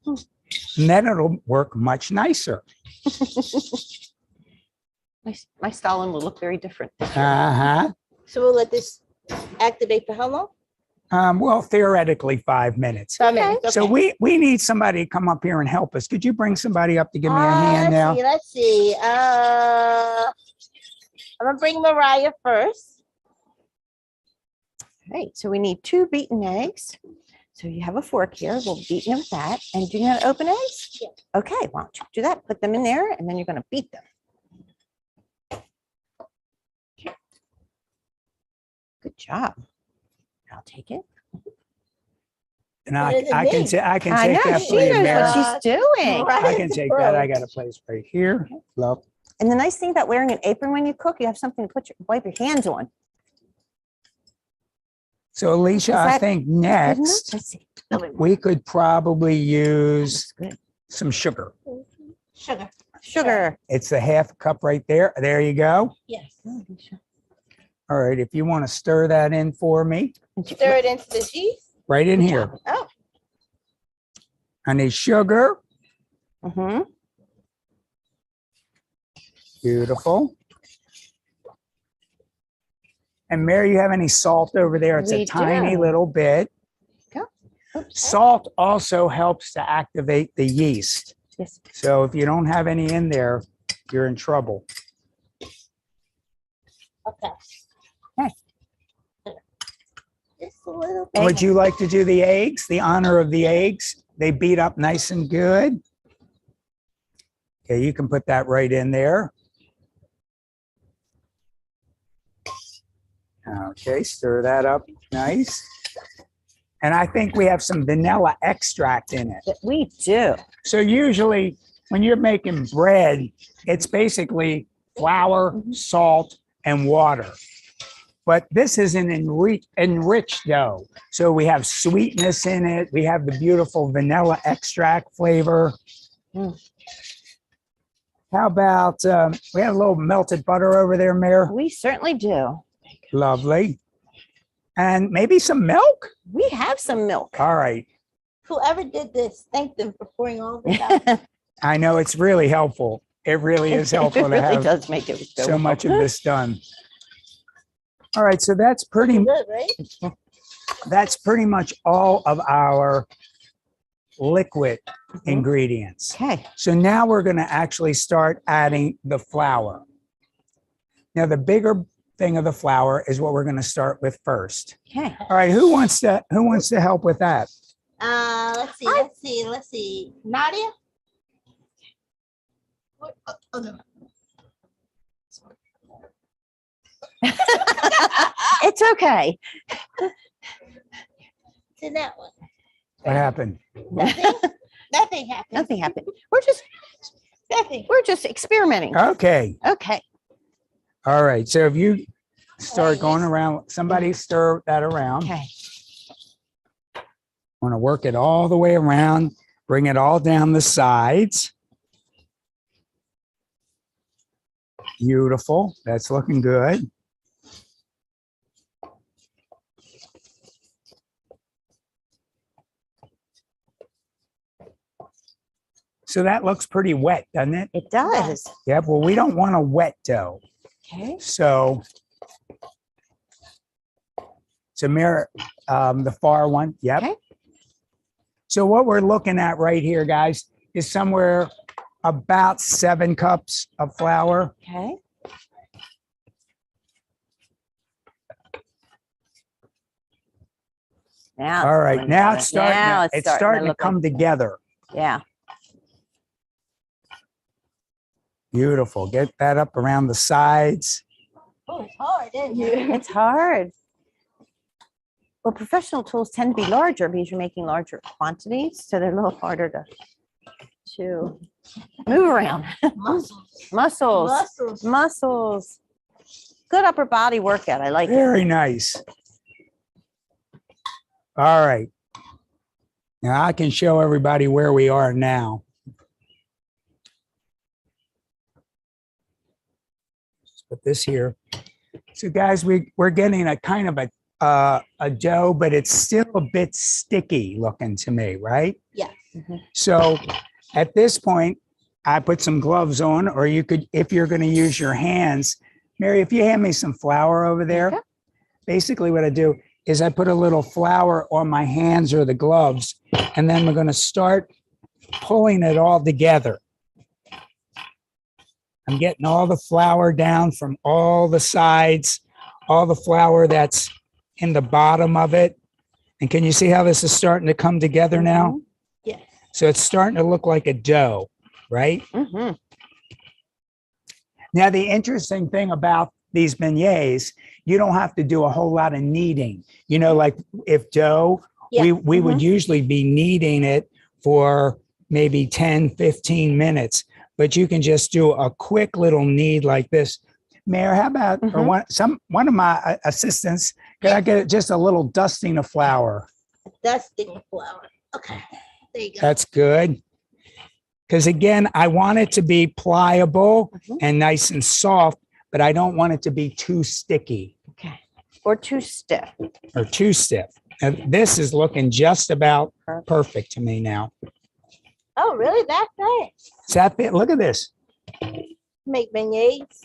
And then it'll work much nicer. My Stalin will look very different. Uh-huh. So we'll let this activate for how long? Well, theoretically 5 minutes. 5 minutes. So okay. we need somebody to come up here and help us. Could you bring somebody up to give me a hand now? Let's see. I'm gonna bring Mariah first. All right, so we need 2 beaten eggs. So you have a fork here. We'll beat them with that. And do you know how to open eggs? Yeah. Okay, why don't you do that? Put them in there, and then you're going to beat them. Good job. I'll take it. And Better than I can me. take I that know for she you, knows Mary. what she's doing. I can take that. I got a place right here. Love. And the nice thing about wearing an apron when you cook, you have something to wipe your hands on. So Alicia, Is I that think Good enough? next Let's see. we could probably use Good. some sugar. Sugar. Sugar. It's a half cup right there. There you go. Yes. All right. If you want to stir that in for me, Stir it into the cheese. right in here. Oh, I need sugar. Mm-hmm. Beautiful. And Mary, you have any salt over there? It's We a tiny do. little bit. Go. Oops. Salt also helps to activate the yeast. Yes. So if you don't have any in there, you're in trouble. okay. Okay. Just a little. Would you like to do the eggs? The honor of the eggs? They beat up nice and good. Okay, you can put that right in there. Okay, stir that up nice. And I think we have some vanilla extract in it. We do. So usually when you're making bread, it's basically flour, salt, and water. But this is an enriched dough. So we have sweetness in it. We have the beautiful vanilla extract flavor. Mm. How about, we have a little melted butter over there, Mayor? We certainly do. Lovely. And maybe some milk? We have some milk. All right. Whoever did this, thank them for pouring all this out. I know it's really helpful. It really is helpful It to really have does make it go so much of this done. All right, so that's pretty Good, right? that's pretty much all of our liquid ingredients. Okay. So now we're going to actually start adding the flour. Now the bigger thing of the flour is what we're going to start with first. Okay. All right, who wants to help with that? Let's see. Nadia? What? Oh, no. It's okay. It's in that one. What happened? Nothing happened. Nothing happened. Nothing. We're just experimenting. Okay. Okay. All right. So if you start going around, somebody stir that around. Okay. Want to work it all the way around, bring it all down the sides. Beautiful. That's looking good. So that looks pretty wet, doesn't it? It does. Yep. Well, we don't want a wet dough. Okay. So mirror the far one. Yep. Okay. So what we're looking at right here, guys, is somewhere about 7 cups of flour. Okay. Now. All right. Now it's starting. Now It's starting to look come like- together. Yeah. Beautiful. Get that up around the sides. Oh, it's hard, isn't it? It's hard. Well, professional tools tend to be larger because you're making larger quantities, so they're a little harder to move around. Muscles. Muscles. Good upper body workout. I like it. Very nice. All right. Now I can show everybody where we are now. Just put this here. So guys, we're getting a kind of a dough, but it's still a bit sticky looking to me, right? Yes. So at this point, I put some gloves on, or you could, if you're going to use your hands. Mary, if you hand me some flour over there, Okay. basically what I do is I put a little flour on my hands or the gloves, and then we're going to start pulling it all together. I'm getting all the flour down from all the sides, all the flour that's in the bottom of it. And can you see how this is starting to come together now? Yes. So it's starting to look like a dough, right? Mm-hmm. Now, the interesting thing about these beignets, you don't have to do a whole lot of kneading. You know, like if dough, Yeah. we would usually be kneading it for maybe 10, 15 minutes, but you can just do a quick little knead like this. Mayor, how about or one of my assistants, could I get just a little dusting of flour? Dusting flour. Okay. There you go. That's good. Because again, I want it to be pliable and nice and soft, but I don't want it to be too sticky Okay. Or too stiff. or too stiff. And this is looking just about perfect to me now. Oh, really? That fast? Is that it? Look at this. Make beignets.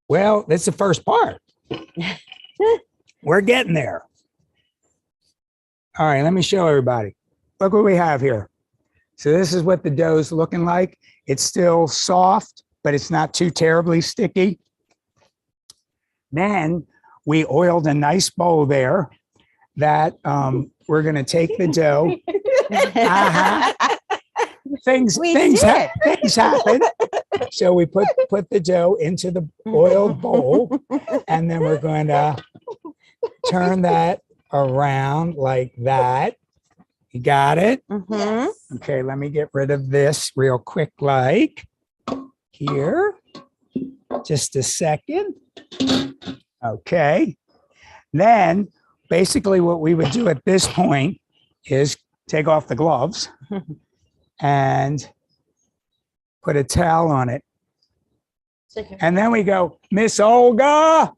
Well, that's the first part. We're getting there. All right, let me show everybody. Look what we have here. So this is what the dough is looking like. It's still soft, but it's not too terribly sticky. Then we oiled a nice bowl there that we're going to take the dough. Things happen. So we put the dough into the oiled bowl, and then we're going to turn that around like that. You got it? Mm-hmm. Okay, let me get rid of this real quick, like here. Just a second. Okay. Then basically what we would do at this point is take off the gloves and put a towel on it. And then we go, Miss Olga.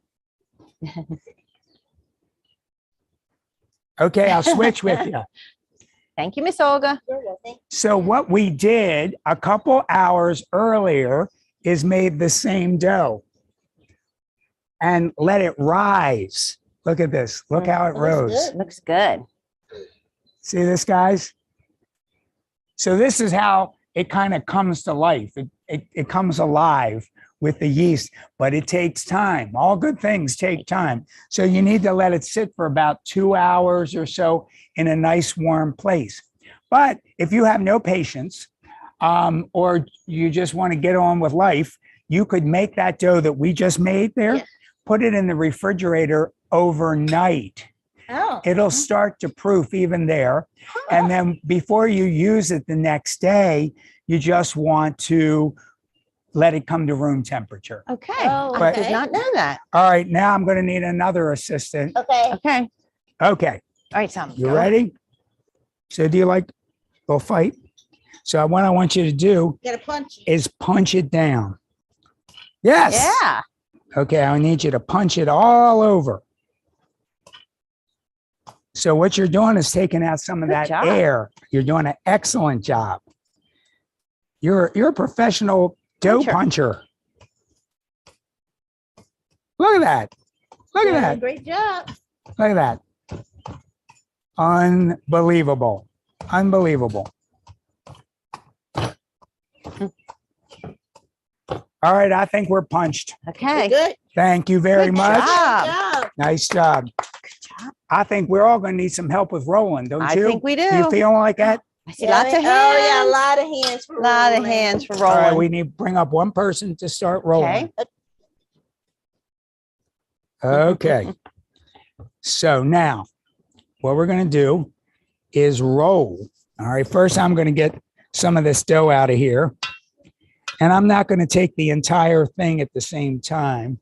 Okay, I'll switch with you. Thank you, Miss Olga. So what we did a couple hours earlier is made the same dough and let it rise. Look at this. Look how it rose. Looks good. See this, guys? So this is how it kind of comes to life. It comes alive with the yeast, but it takes time. All good things take time. So you need to let it sit for about 2 hours or so in a nice warm place. But if you have no patience, or you just want to get on with life, you could make that dough that we just made there, put it in the refrigerator overnight. Oh. It'll start to proof even there. And then before you use it the next day, you just want to let it come to room temperature. Okay. Oh, I okay. did not know that. All right, now I'm going to need another assistant. Okay. Okay. Okay, All right, Tom. you ready? So do you like a little fight? So what I want you to do Gotta punch. is punch it down. Yes. Yeah. Okay, I need you to punch it all over. So what you're doing is taking out some of Good that job. air. You're doing an excellent job. You're a professional dough puncher. Look at that. Look at that. Great job. Look at that. Unbelievable. Unbelievable. All right, I think we're punched. Okay. Good. Thank you very Good much. job. Good job. Nice job. I think we're all going to need some help with rolling, don't I you? think we do. You feeling like that? I see lots of hands. Oh, yeah, a lot of hands for lot of rolling. hands for All right, rolling. we need to bring up one person to start rolling. Okay. So now what we're going to do is roll. All right. First, I'm going to get some of this dough out of here. And I'm not going to take the entire thing at the same time.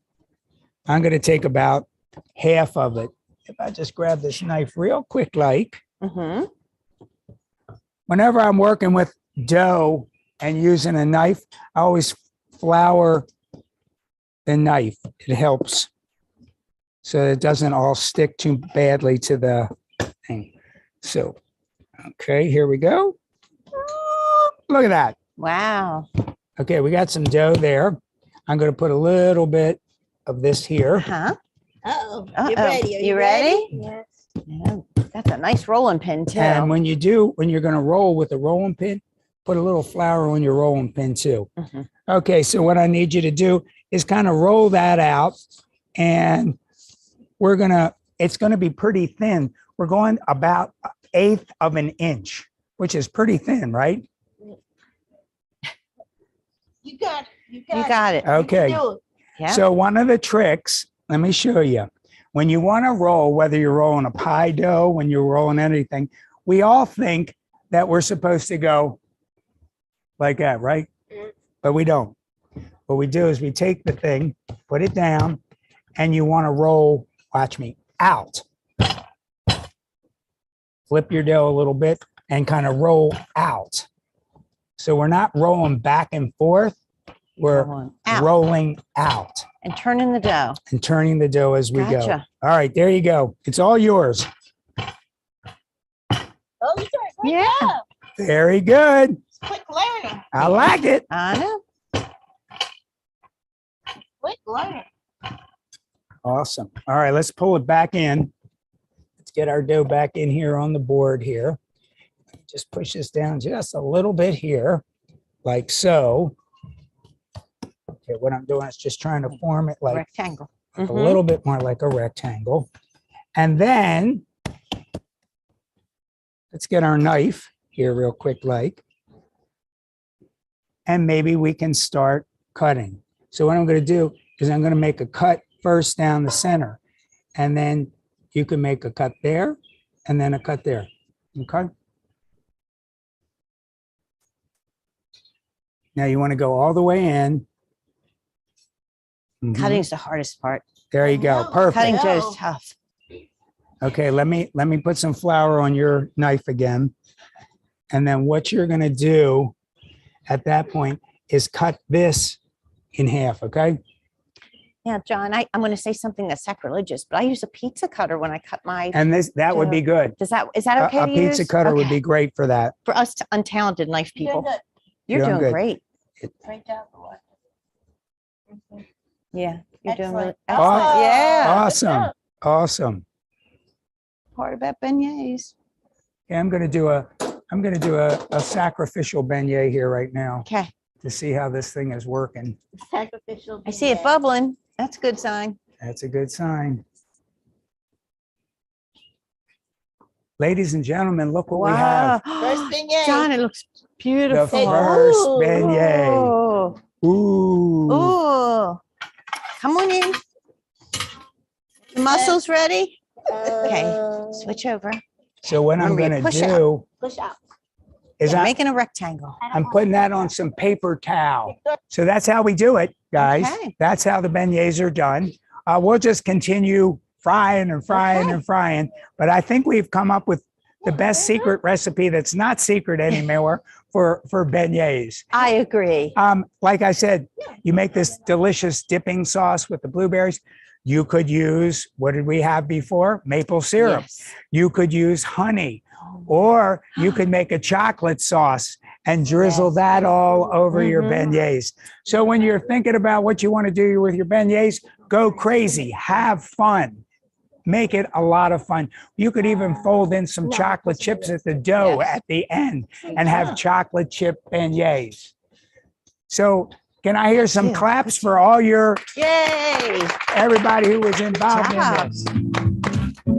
I'm going to take about half of it. If I just grab this knife real quick, like. Mm-hmm. Whenever I'm working with dough and using a knife, I always flour the knife. It helps so it doesn't all stick too badly to the thing. So, okay, here we go. Look at that. Wow. Okay, we got some dough there. I'm going to put a little bit of this here. Huh? Uh-oh. Uh-oh. You ready? Are You ready? Yes. Yeah, that's a nice rolling pin too. And when you're going to roll with a rolling pin, put a little flour on your rolling pin too. Mhm. Okay, so what I need you to do is kind of roll that out, and it's gonna be pretty thin. We're going about 1/8 of an inch, which is pretty thin, right? You got it. You You got got it. it. You Okay. can do it. Yeah. So one of the tricks, let me show you. When you want to roll, whether you're rolling a pie dough, when you're rolling anything, we all think that we're supposed to go like that, right? But we don't. What we do is we take the thing, put it down, and you want to roll, watch me, out. Flip your dough a little bit and kind of roll out. So we're not rolling back and forth. We're Rolling out. rolling out And turn in the dough. and turning the dough as we go. Gotcha. All right, there you go. It's all yours. Oh, you doing a great Yeah. job. Very good. Quick learner. I like it. I know. Quick learner. Awesome. All right, let's pull it back in. Let's get our dough back in here on the board here. Just push this down just a little bit here, like so. Okay, what I'm doing is just trying to form it like Rectangle. a little bit more like a rectangle. And then let's get our knife here real quick, like, and maybe we can start cutting. So what I'm going to do is I'm going to make a cut first down the center, and then you can make a cut there and then a cut there. Okay. Now you want to go all the way in. Mhm. Cutting's the hardest part. There you go. No, Perfect. Cutting dough No. is tough. Okay, let me put some flour on your knife again. And then what you're going to do at that point is cut this in half, okay? Yeah, John, I'm going to say something that's sacrilegious, but I use a pizza cutter when I cut my. And that would be good. Is that okay A to pizza use? cutter would Okay. be great for that. For us untalented knife You're people. doing good. You're Doing doing good. great. Great job, boy. Yeah, you're doing really Excellent. excellent. Yeah. Awesome. Awesome. Part about beignets. Yeah, I'm going to do a sacrificial beignet here right now Okay, to see how this thing is working. Sacrificial. I see it beignet. bubbling. That's a good sign. That's a good sign. Ladies and gentlemen, look what we have. First beignet. John, it looks The beautiful. first Ooh. beignet. Oh, Ooh. ooh. Come on in. The muscles ready? Okay, switch over. So what I'm Remember, going you to push do Push out. is Yeah, making a rectangle. I'm putting that on some paper towel. So that's how we do it, guys. Okay. That's how the beignets are done. We'll just continue frying and frying Okay. and frying. But I think we've come up with the best secret recipe that's not secret anymore for beignets. I agree. Like I said, you make this delicious dipping sauce with the blueberries. You could use, what did we have before? Maple syrup. Yes. You could use honey, or you could make a chocolate sauce and drizzle that all over your beignets. So when you're thinking about what you want to do with your beignets, go crazy, have fun, make it a lot of fun. You could even fold in some chocolate chips at the dough at the end and have chocolate chip beignets. So can I hear some claps for all your, Yay. everybody who was involved in job. this?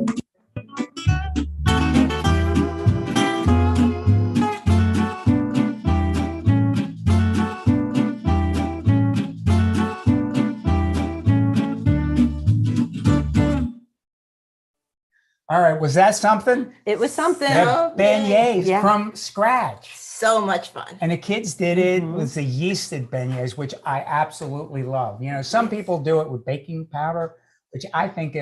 All right, was that something? It was something. The beignets Yeah. from scratch. So much fun. And the kids did it with the yeasted beignets, which I absolutely love. You know, some people do it with baking powder, which I think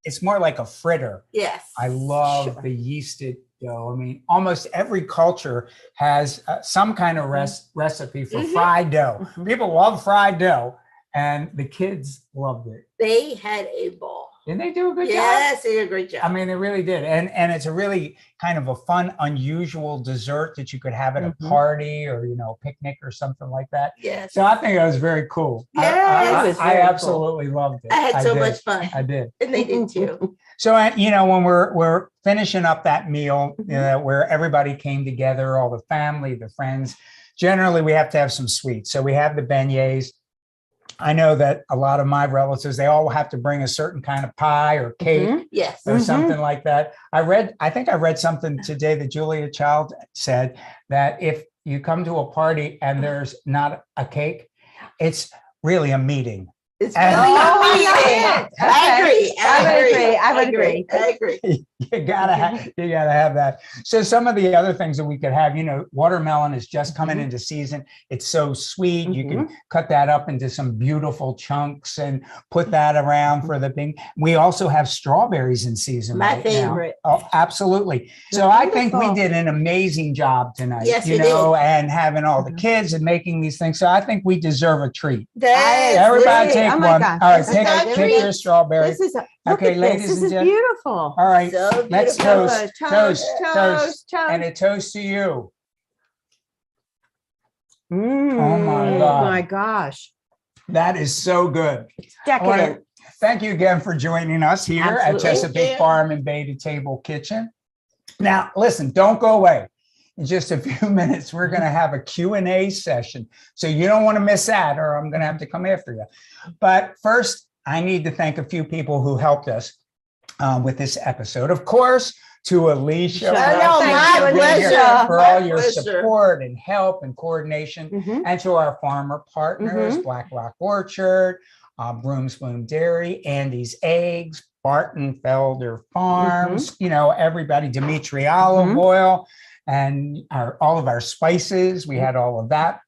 it's more like a fritter. Yes. I love the yeasted dough. I mean, almost every culture has some kind of recipe for fried dough. People love fried dough, and the kids loved it. They had a ball. Didn't they do a good job? Yes, they did a great job. I mean, they really did. And it's a really kind of a fun, unusual dessert that you could have at a party or, you know, picnic or something like that. yes. So I think it was very cool. Yeah, it was I very cool. absolutely loved it. I had so did. much fun. I did. And they did too. So, you know, when we're finishing up that meal, where everybody came together, all the family, the friends, generally we have to have some sweets. So we have the beignets. I know that a lot of my relatives, they all have to bring a certain kind of pie or cake Yes. or something like that. I think I read something today that Julia Child said that if you come to a party and there's not a cake, it's really a meeting. It's And- really Oh, I would agree. I agree. You gotta have that. So some of the other things that we could have, watermelon is just coming into season. It's so sweet. You can cut that up into some beautiful chunks and put that around for the thing. We also have strawberries in season. My right now. favorite. Oh, absolutely. So I think we did an amazing job tonight. Yes, we and having all the kids and making these things. So I think we deserve a treat. That's Everybody it. take Oh my one. gosh, All right, this is take so your strawberry. This is look Okay, at ladies this. and This is gentlemen. beautiful. All right, So let's beautiful. toast. And a toast to you. Oh my Oh God. my gosh. That is so good. I wanna Decadent. thank you again for joining us here at Absolutely. Chesapeake Thank you. Farm and Bay to Table Kitchen. Now, listen, don't go away. In just a few minutes, we're going to have a Q&A session. So you don't want to miss that, or I'm going to have to come after you. But first, I need to thank a few people who helped us with this episode. Of course, to Alicia. Oh, no, Thanks my for being here, pleasure. for all My your pleasure. support and help and coordination. Mhm. And to our farmer partners, Black Rock Orchard, Brooms Bloom Dairy, Andy's Eggs, Barton Felder Farms, everybody, Dimitri Olive Oil, and all of our spices. We had all of that.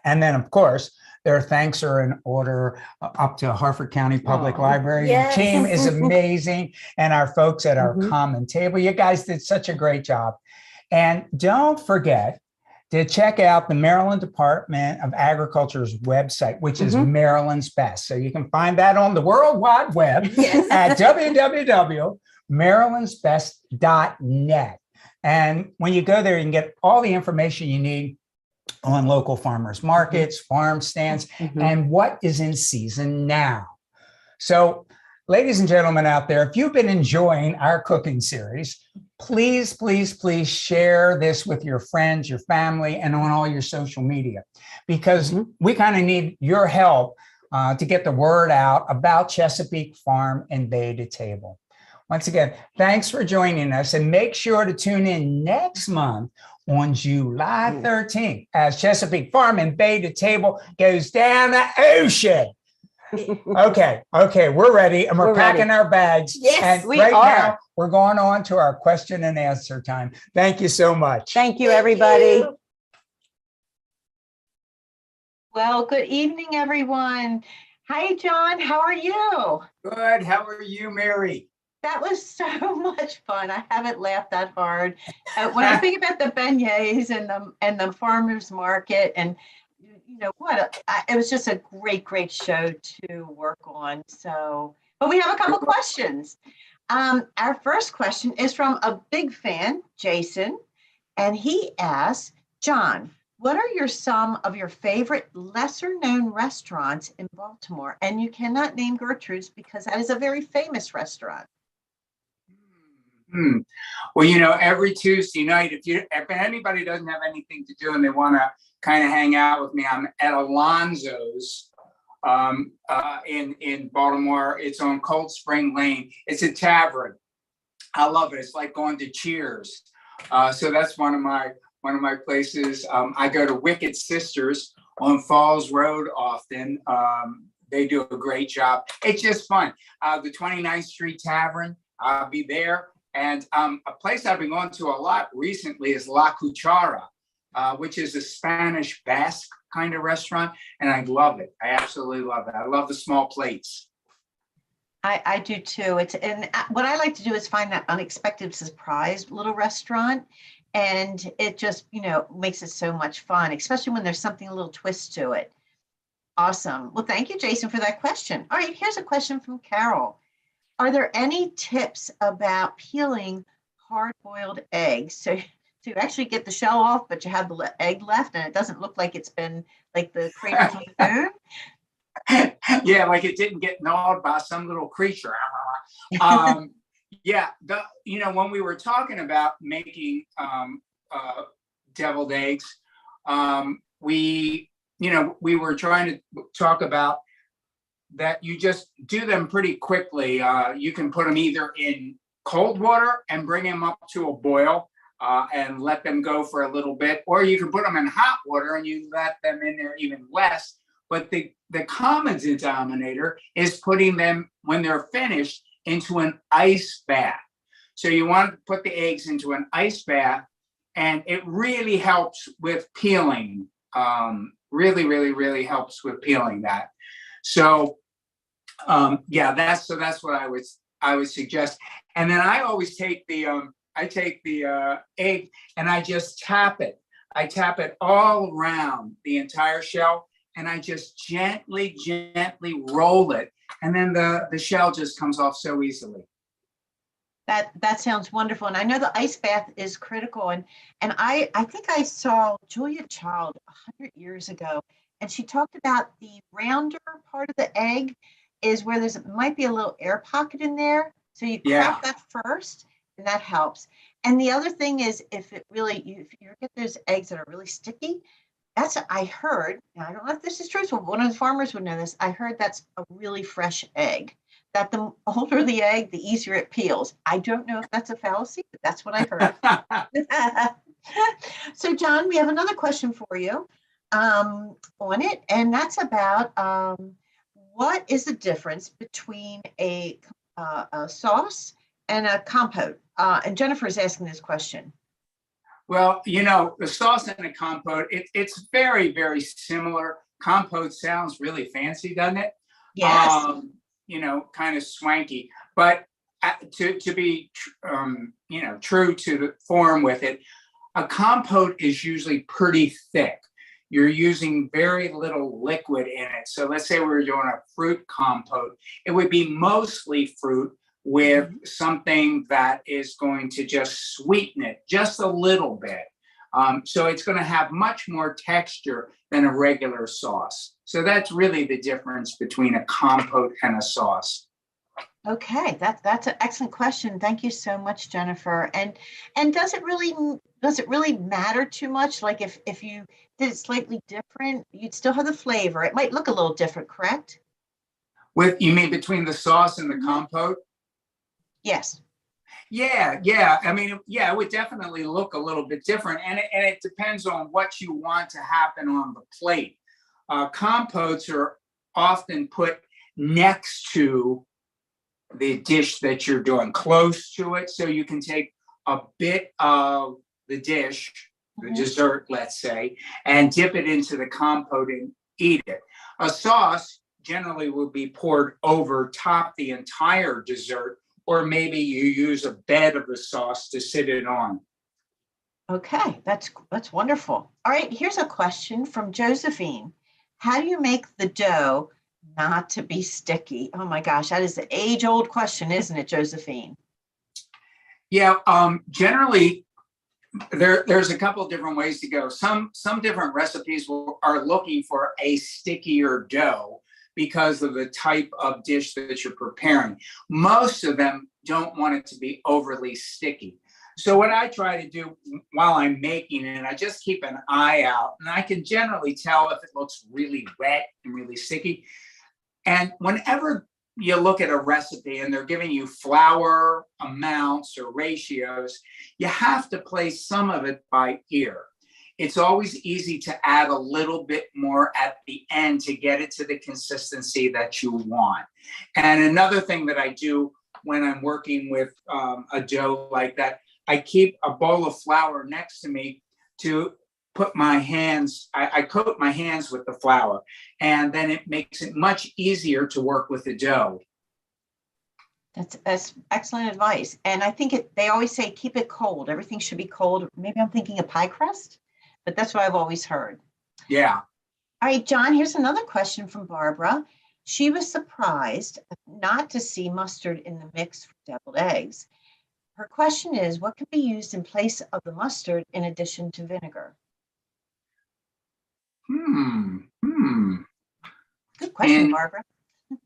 And then, of course, their thanks are in order up to Harford County Public Library. Yes. Your team is amazing. And our folks at our Mhm. common table, you guys did such a great job. And don't forget to check out the Maryland Department of Agriculture's website, which is Maryland's Best. So you can find that on the World Wide Web Yes. at www.marylandsbest.net. And when you go there, you can get all the information you need on local farmers markets, farm stands, and what is in season now. So, ladies and gentlemen out there, if you've been enjoying our cooking series, please, please, please share this with your friends, your family, and on all your social media, because we kind of need your help to get the word out about Chesapeake Farm and Bay to Table. Once again, thanks for joining us, and make sure to tune in next month on July 13th as Chesapeake Farm and Bay to Table goes down the ocean. Okay, we're ready, and we're packing our bags. Yes, and we right are. now we're going on to our question and answer time. Thank you so much. Thank you, everybody. you. Well, good evening, everyone. Hi, John. How are you? Good. How are you, Mary? That was so much fun. I haven't laughed that hard. When I think about the beignets and the farmers market, and it was just a great show to work on. So, but we have a couple questions. Our first question is from a big fan, Jason, and he asks, John, what are some of your favorite lesser known restaurants in Baltimore? And you cannot name Gertrude's because that is a very famous restaurant. Well, every Tuesday night, if anybody doesn't have anything to do and they want to kind of hang out with me, I'm at Alonzo's in Baltimore. It's on Cold Spring Lane. It's a tavern. I love it. It's like going to Cheers. So that's one of my places. I go to Wicked Sisters on Falls Road often. They do a great job. It's just fun. The 29th Street Tavern, I'll be there. And a place I've been going to a lot recently is La Cuchara, which is a Spanish Basque kind of restaurant. And I love it. I absolutely love it. I love the small plates. I do too. And what I like to do is find that unexpected surprise little restaurant. And it just, makes it so much fun, especially when there's something a little twist to it. Awesome. Well, thank you, Jason, for that question. All right, here's a question from Carol. Are there any tips about peeling hard-boiled eggs? So to actually get the shell off, but you have the egg left and it doesn't look like it's been like the craters on the bone? Yeah, like it didn't get gnawed by some little creature. Yeah, when we were talking about making deviled eggs, we were trying to talk about that you just do them pretty quickly. You can put them either in cold water and bring them up to a boil and let them go for a little bit, or you can put them in hot water and you let them in there even less. But the common denominator is putting them, when they're finished, into an ice bath. So you want to put the eggs into an ice bath, and it really helps with peeling. Really helps with peeling that. So that's what I would suggest. And then I always take the egg and I just tap it. I tap it all around the entire shell, and I just gently roll it, and then the shell just comes off so easily. That sounds wonderful. And I know the ice bath is critical. And I think I saw Julia Child 100 years ago, and she talked about the rounder part of the egg is where might be a little air pocket in there. So you crack that first, and that helps. And the other thing is, if you get those eggs that are really sticky, I heard, now I don't know if this is truthful, but one of the farmers would know this. I heard that's a really fresh egg, that the older the egg, the easier it peels. I don't know if that's a fallacy, but that's what I heard. So John, we have another question for you on it, and that's about what is the difference between a sauce and a compote? And Jennifer is asking this question. Well, the sauce and a compote, it's very, very similar. Compote sounds really fancy, doesn't it? Yes. Kind of swanky. But to be, true to the form with it, a compote is usually pretty thick. You're using very little liquid in it. So let's say we're doing a fruit compote. It would be mostly fruit with something that is going to just sweeten it just a little bit. So it's going to have much more texture than a regular sauce. So that's really the difference between a compote and a sauce. Okay, that's an excellent question. Thank you so much, Jennifer. And does it really matter too much? Like if you did it slightly different, you'd still have the flavor. It might look a little different, correct? You mean between the sauce and the compote? Yes. Yeah. I mean, it would definitely look a little bit different, and it depends on what you want to happen on the plate. Compotes are often put next to the dish that you're doing, close to it, so you can take a bit of the dish, the dessert, let's say, and dip it into the compote and eat it. A sauce generally will be poured over top the entire dessert, or maybe you use a bed of the sauce to sit it on. Okay, that's wonderful. All right, here's a question from Josephine. How do you make the dough not to be sticky? Oh my gosh, that is the age-old question, isn't it, Josephine? Yeah, generally, there's a couple of different ways to go. Some different recipes are looking for a stickier dough because of the type of dish that you're preparing. Most of them don't want it to be overly sticky. So what I try to do while I'm making it, I just keep an eye out, and I can generally tell if it looks really wet and really sticky. And whenever you look at a recipe and they're giving you flour amounts or ratios, you have to place some of it by ear. It's always easy to add a little bit more at the end to get it to the consistency that you want. And another thing that I do when I'm working with a dough like that, I keep a bowl of flour next to me to put my hands, I coat my hands with the flour, and then it makes it much easier to work with the dough. That's excellent advice. And I think they always say, keep it cold. Everything should be cold. Maybe I'm thinking of pie crust, but that's what I've always heard. Yeah. All right, John, here's another question from Barbara. She was surprised not to see mustard in the mix for deviled eggs. Her question is, what can be used in place of the mustard in addition to vinegar? Good question, Barbara.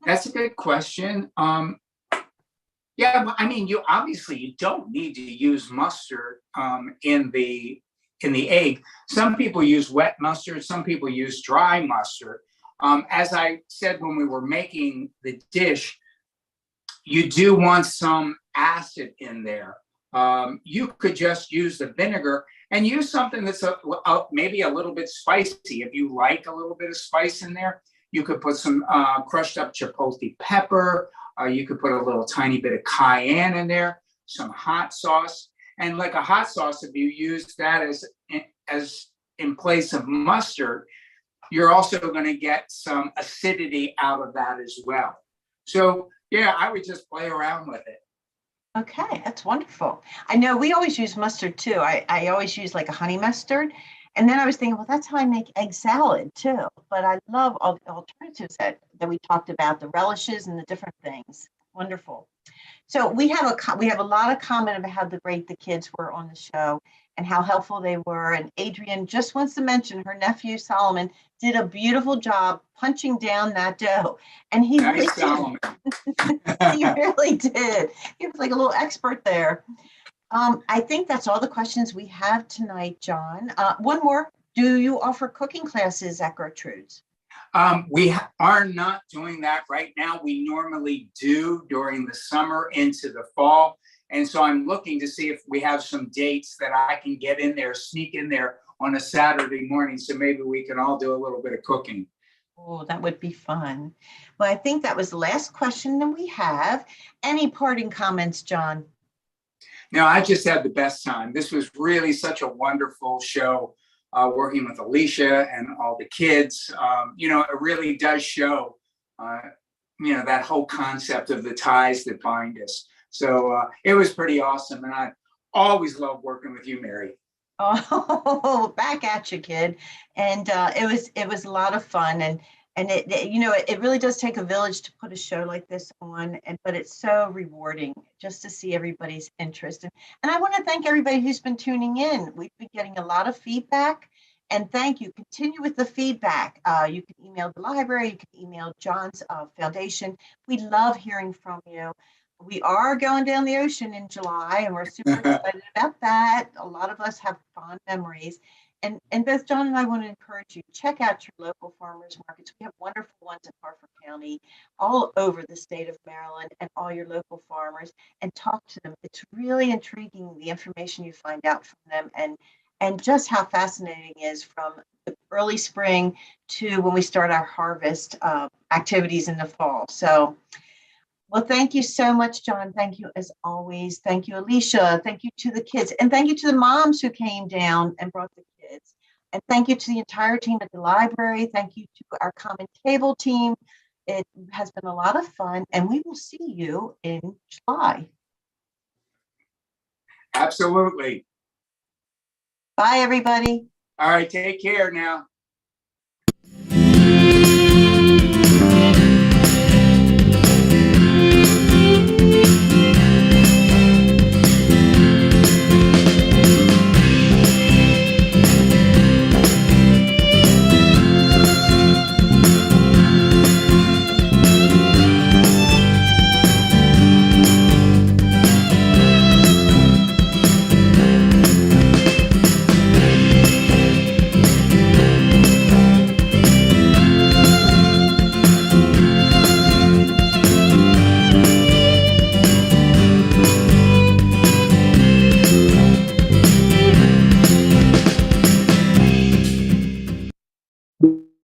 That's a good question. Yeah, I mean, you don't need to use mustard in the in the egg. Some people use wet mustard, some people use dry mustard. As I said when we were making the dish, you do want some acid in there. You could just use the vinegar and use something that's maybe a little bit spicy. If you like a little bit of spice in there, you could put some crushed up chipotle pepper. You could put a little tiny bit of cayenne in there, some hot sauce. And like a hot sauce, if you use that as in place of mustard, you're also going to get some acidity out of that as well. So yeah, I would just play around with it. Okay, that's wonderful. I know we always use mustard too. I always use like a honey mustard. And then I was thinking, well, that's how I make egg salad too. But I love all the alternatives that we talked about, the relishes and the different things. Wonderful. So we have a lot of comment about how great the kids were on the show and how helpful they were. And Adrienne just wants to mention her nephew Solomon did a beautiful job punching down that dough. And he Nice, really Solomon. he really did. He was like a little expert there. I think that's all the questions we have tonight, John. One more. Do you offer cooking classes at Gertrude's? We are not doing that right now. We normally do during the summer into the fall. And so I'm looking to see if we have some dates that I can get in there, sneak in there on a Saturday morning. So maybe we can all do a little bit of cooking. Oh, that would be fun. Well, I think that was the last question that we have. Any parting comments, John? No, I just had the best time. This was really such a wonderful show, working with Alicia and all the kids. It really does show, that whole concept of the ties that bind us. So it was pretty awesome. And I always love working with you, Mary. Oh, back at you, kid. And it was a lot of fun. And it really does take a village to put a show like this on, but it's so rewarding just to see everybody's interest. And I want to thank everybody who's been tuning in. We've been getting a lot of feedback, and thank you. Continue with the feedback. You can email the library, you can email John's foundation. We love hearing from you. We are going down the ocean in July, and we're super excited about that. A lot of us have fond memories. And both John and I want to encourage you, check out your local farmers markets. We have wonderful ones in Harford County, all over the state of Maryland, and all your local farmers, and talk to them. It's really intriguing, the information you find out from them, and just how fascinating it is from the early spring to when we start our harvest activities in the fall. So, well, thank you so much, John. Thank you as always. Thank you, Alicia. Thank you to the kids. And thank you to the moms who came down and brought the kids. And thank you to the entire team at the library. Thank you to our Common Table team. It has been a lot of fun, and we will see you in July. Absolutely. Bye, everybody. All right, take care now.